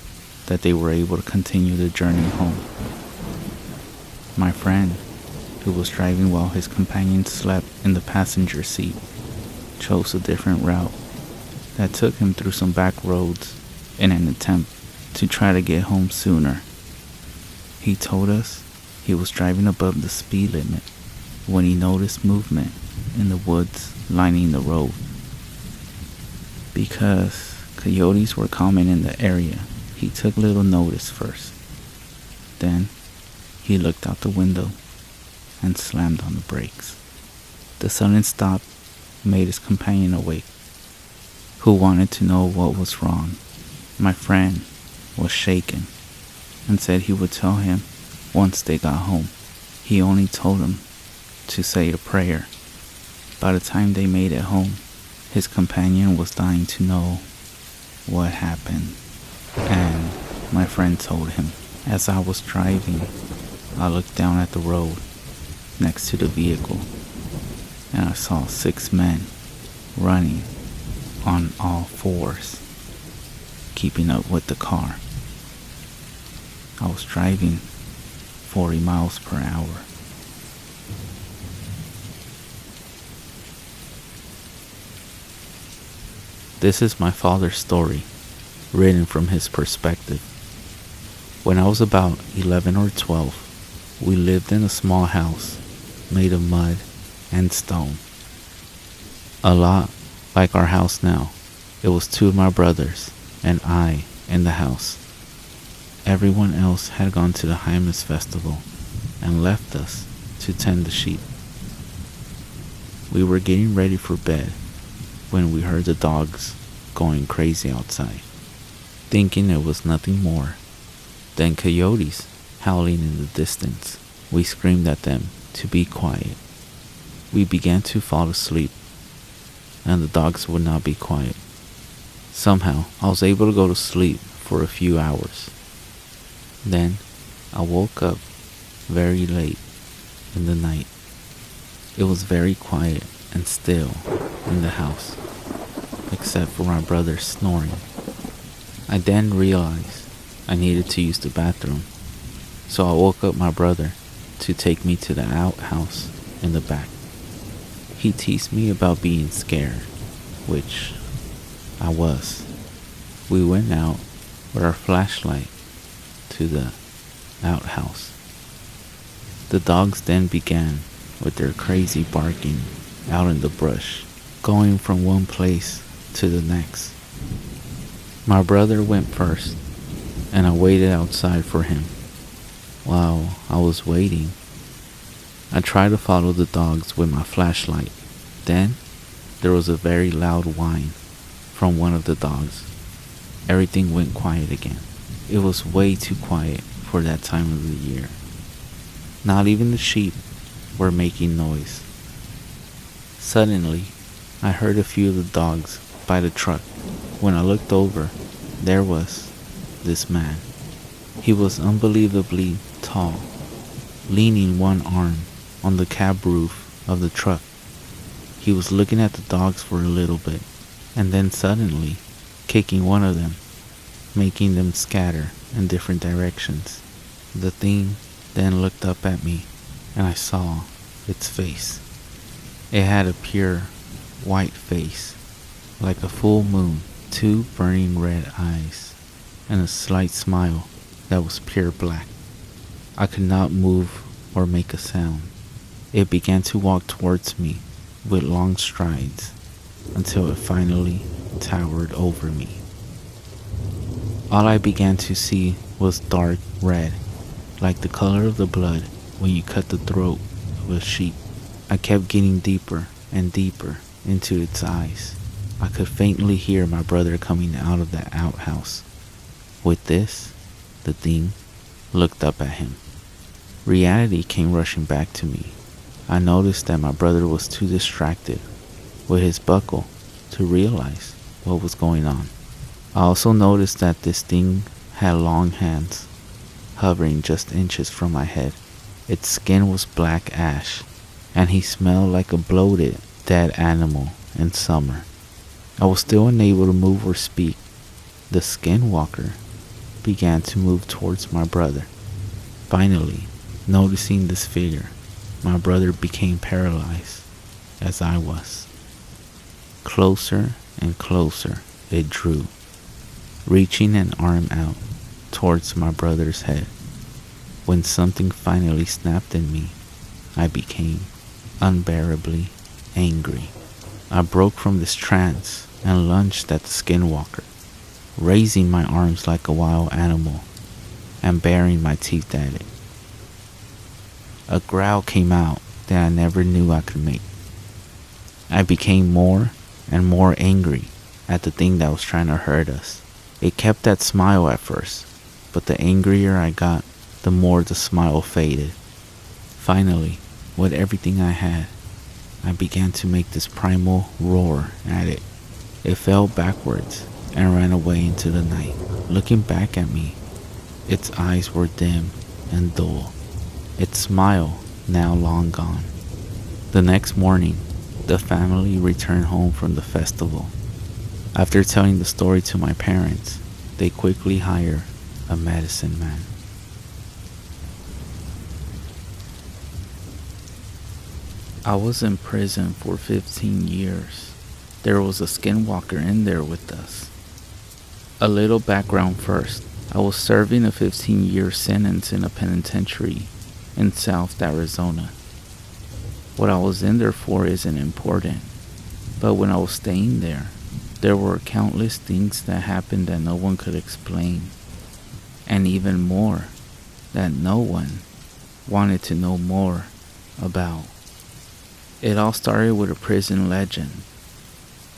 A: that they were able to continue the journey home. My friend, who was driving while his companion slept in the passenger seat, chose a different route that took him through some back roads in an attempt to try to get home sooner. He told us he was driving above the speed limit when he noticed movement in the woods lining the road. Because coyotes were common in the area, he took little notice first. Then he looked out the window and slammed on the brakes. The sudden stop made his companion awake, who wanted to know what was wrong. My friend was shaken and said he would tell him once they got home. He only told him to say a prayer. By the time they made it home, his companion was dying to know what happened, and my friend told him. As I was driving, I looked down at the road next to the vehicle, and I saw 6 men running on all fours, keeping up with the car. I was driving 40 miles per hour. This is my father's story, written from his perspective. When I was about 11 or 12, we lived in a small house made of mud and stone. A lot like our house now. It was 2 of my brothers and I in the house. Everyone else had gone to the Hymas festival and left us to tend the sheep. We were getting ready for bed when we heard the dogs going crazy outside, thinking it was nothing more than coyotes howling in the distance. We screamed at them to be quiet. We began to fall asleep, and the dogs would not be quiet. Somehow, I was able to go to sleep for a few hours. Then, I woke up very late in the night. It was very quiet and still in the house, except for my brother snoring. I then realized I needed to use the bathroom, so I woke up my brother to take me to the outhouse in the back. He teased me about being scared, which I was. We went out with our flashlight to the outhouse. The dogs then began with their crazy barking out in the brush, going from one place to the next. My brother went first, and I waited outside for him. While I was waiting, I tried to follow the dogs with my flashlight. Then, there was a very loud whine from one of the dogs. Everything went quiet again. It was way too quiet for that time of the year. Not even the sheep were making noise. Suddenly, I heard a few of the dogs by the truck. When I looked over, there was this man. He was unbelievably tall, leaning one arm on the cab roof of the truck. He was looking at the dogs for a little bit, and then suddenly kicking one of them, making them scatter in different directions. The thing then looked up at me, and I saw its face. It had a pure white face, like a full moon, two burning red eyes, and a slight smile that was pure black. I could not move or make a sound. It began to walk towards me with long strides until it finally towered over me. All I began to see was dark red, like the color of the blood when you cut the throat of a sheep. I kept getting deeper and deeper into its eyes. I could faintly hear my brother coming out of that outhouse. With this, the thing looked up at him. Reality came rushing back to me. I noticed that my brother was too distracted with his buckle to realize what was going on. I also noticed that this thing had long hands, hovering just inches from my head. Its skin was black ash, and he smelled like a bloated, dead animal in summer. I was still unable to move or speak. The Skinwalker began to move towards my brother. Finally, noticing this figure, my brother became paralyzed, as I was. Closer and closer it drew, reaching an arm out towards my brother's head. When something finally snapped in me, I became unbearably angry. I broke from this trance and lunged at the Skinwalker, raising my arms like a wild animal and baring my teeth at it. A growl came out that I never knew I could make. I became more and more angry at the thing that was trying to hurt us. It kept that smile at first, but the angrier I got, the more the smile faded. Finally, with everything I had, I began to make this primal roar at it. It fell backwards and ran away into the night. Looking back at me, its eyes were dim and dull, its smile now long gone. The next morning, the family returned home from the festival. After telling the story to my parents, they quickly hired a medicine man. I was in prison for 15 years. There was a Skinwalker in there with us. A little background first. I was serving a 15-year sentence in a penitentiary in South Arizona. What I was in there for isn't important, but when I was staying there were countless things that happened that no one could explain, and even more that no one wanted to know more about. It all started with a prison legend.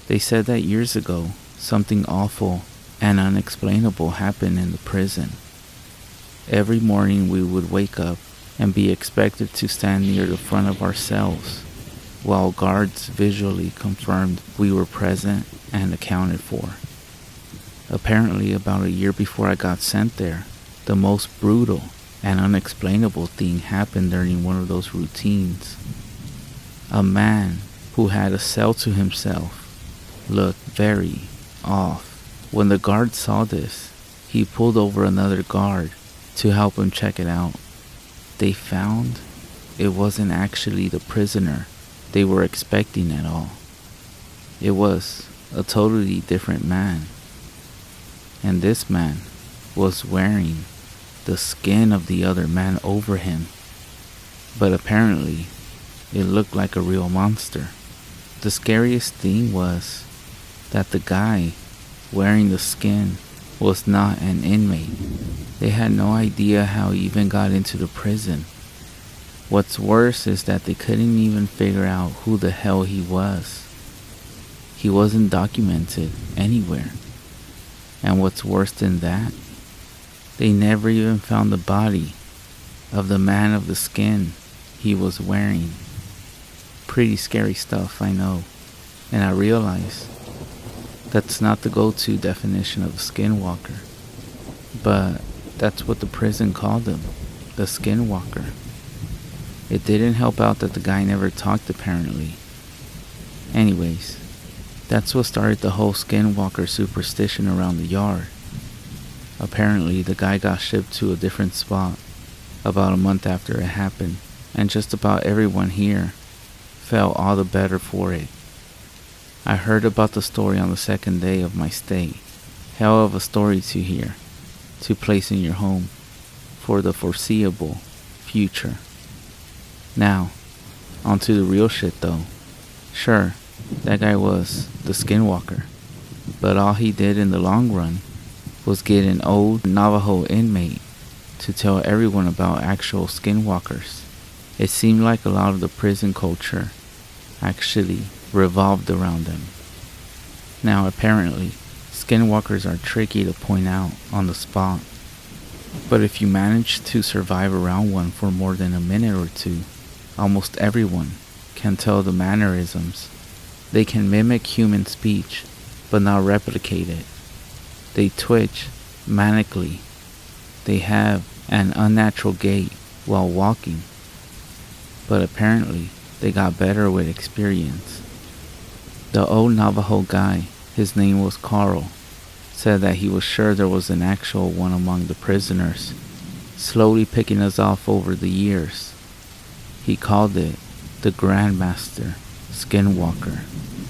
A: They said that years ago, something awful and unexplainable happened in the prison. Every morning we would wake up and be expected to stand near the front of our cells, while guards visually confirmed we were present and accounted for. Apparently, about a year before I got sent there, the most brutal and unexplainable thing happened during one of those routines. A man who had a cell to himself looked very off. When the guard saw this, he pulled over another guard to help him check it out. They found it wasn't actually the prisoner they were expecting at all. It was a totally different man. And this man was wearing the skin of the other man over him. But apparently, it looked like a real monster. The scariest thing was that the guy wearing the skin was not an inmate. They had no idea how he even got into the prison. What's worse is that they couldn't even figure out who the hell he was. He wasn't documented anywhere. And what's worse than that, they never even found the body of the man of the skin he was wearing. Pretty scary stuff, I know. And I realize that's not the go-to definition of a skinwalker. But that's what the prison called him, the Skinwalker. It didn't help out that the guy never talked apparently. Anyways, that's what started the whole Skinwalker superstition around the yard. Apparently, the guy got shipped to a different spot about a month after it happened, and just about everyone here felt all the better for it. I heard about the story on the second day of my stay. Hell of a story to hear, to place in your home for the foreseeable future. Now, onto the real shit though. Sure, that guy was the Skinwalker, but all he did in the long run was get an old Navajo inmate to tell everyone about actual skinwalkers. It seemed like a lot of the prison culture actually revolved around them. Now apparently, skinwalkers are tricky to point out on the spot, but if you manage to survive around one for more than a minute or two, almost everyone can tell the mannerisms. They can mimic human speech, but not replicate it. They twitch manically. They have an unnatural gait while walking, but apparently they got better with experience. The old Navajo guy, his name was Carl, said that he was sure there was an actual one among the prisoners, slowly picking us off over the years. He called it the Grandmaster Skinwalker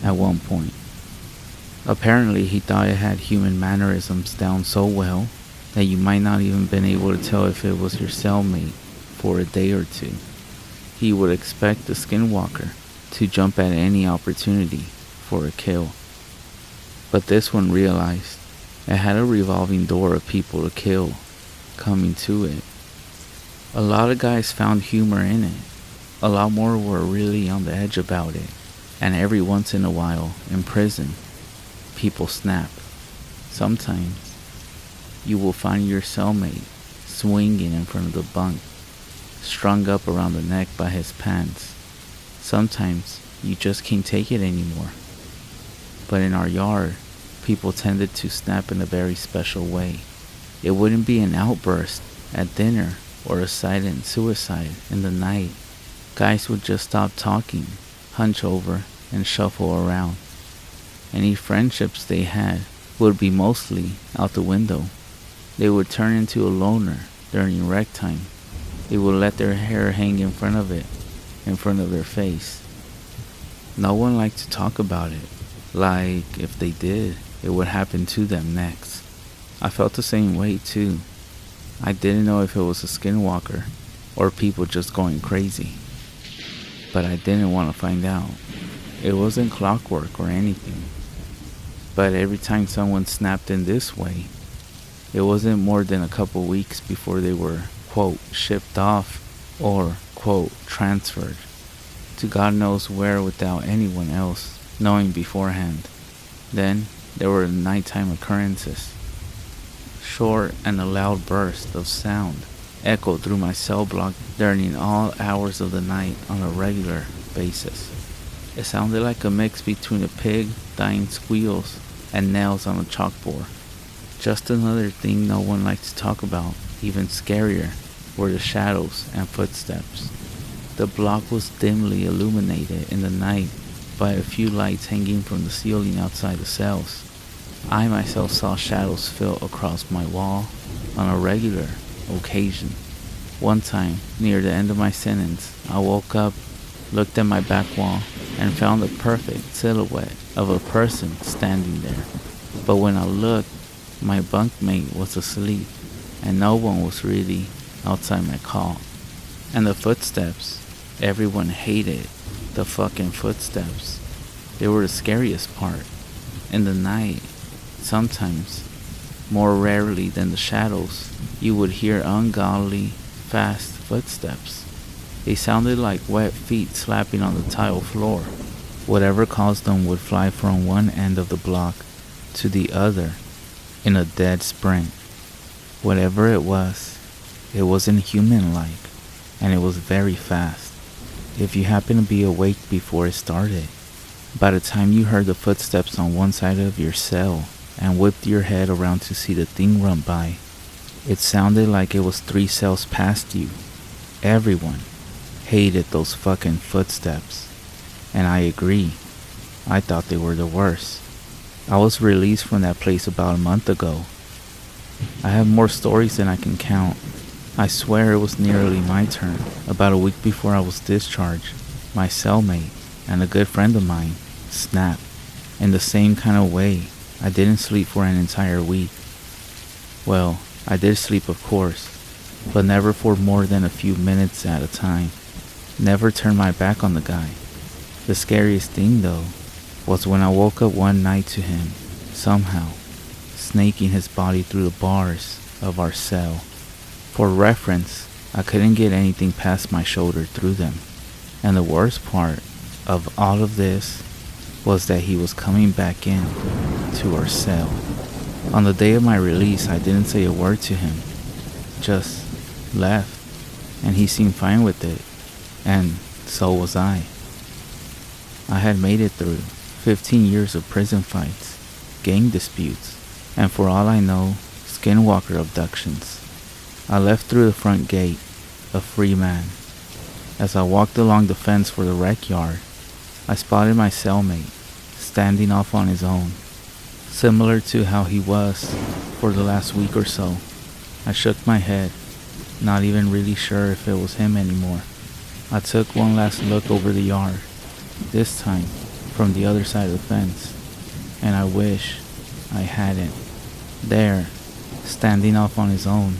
A: at one point. Apparently he thought it had human mannerisms down so well that you might not even been able to tell if it was your cellmate for a day or two. He would expect the Skinwalker to jump at any opportunity for a kill. But this one realized it had a revolving door of people to kill coming to it. A lot of guys found humor in it. A lot more were really on the edge about it. And every once in a while, in prison, people snap. Sometimes, you will find your cellmate swinging in front of the bunk, strung up around the neck by his pants. Sometimes, you just can't take it anymore. But in our yard, people tended to snap in a very special way. It wouldn't be an outburst at dinner or a silent suicide in the night. Guys would just stop talking, hunch over, and shuffle around. Any friendships they had would be mostly out the window. They would turn into a loner during rec time. They would let their hair hang in front of their face. No one liked to talk about it. Like, if they did, it would happen to them next. I felt the same way too. I didn't know if it was a skinwalker or people just going crazy. But I didn't want to find out. It wasn't clockwork or anything. But every time someone snapped in this way, it wasn't more than a couple weeks before they were, quote, shipped off or, quote, transferred to God knows where without anyone else knowing beforehand. Then there were nighttime occurrences. Short and a loud burst of sound echoed through my cell block during all hours of the night on a regular basis. It sounded like a mix between a pig dying squeals and nails on a chalkboard. Just another thing no one liked to talk about. Even scarier were the shadows and footsteps. The block was dimly illuminated in the night by a few lights hanging from the ceiling outside the cells. I myself saw shadows fill across my wall on a regular occasion. One time, near the end of my sentence, I woke up, looked at my back wall, and found the perfect silhouette of a person standing there. But when I looked, my bunkmate was asleep, and no one was really outside my call. And the footsteps, everyone hated the fucking footsteps. They were the scariest part. In the night, Sometimes, more rarely than the shadows, you would hear ungodly, fast footsteps. They sounded like wet feet slapping on the tile floor. Whatever caused them would fly from one end of the block to the other in a dead sprint. Whatever it wasn't human-like, and it was very fast. If you happened to be awake before it started, by the time you heard the footsteps on one side of your cell and whipped your head around to see the thing run by, it sounded like it was 3 cells past you. Everyone hated those fucking footsteps. And I agree. I thought they were the worst. I was released from that place about a month ago. I have more stories than I can count. I swear it was nearly my turn. About a week before I was discharged, my cellmate and a good friend of mine snapped. In the same kind of way, I didn't sleep for an entire week. Well, I did sleep of course, but never for more than a few minutes at a time. Never turned my back on the guy. The scariest thing though, was when I woke up one night to him, somehow, snaking his body through the bars of our cell. For reference, I couldn't get anything past my shoulder through them. And the worst part of all of this was that he was coming back in to our cell. On the day of my release, I didn't say a word to him, just left, and he seemed fine with it, and so was I. I had made it through 15 years of prison fights, gang disputes, and for all I know, Skinwalker abductions. I left through the front gate, a free man. As I walked along the fence for the rec yard, I spotted my cellmate, standing off on his own, similar to how he was for the last week or so. I shook my head, not even really sure if it was him anymore. I took one last look over the yard, this time from the other side of the fence, and I wish I hadn't. There, standing off on his own,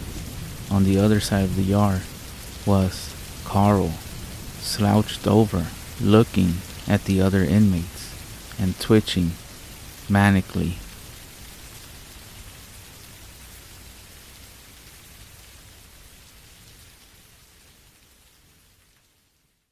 A: on the other side of the yard, was Carl, slouched over, looking at the other inmates, and twitching manically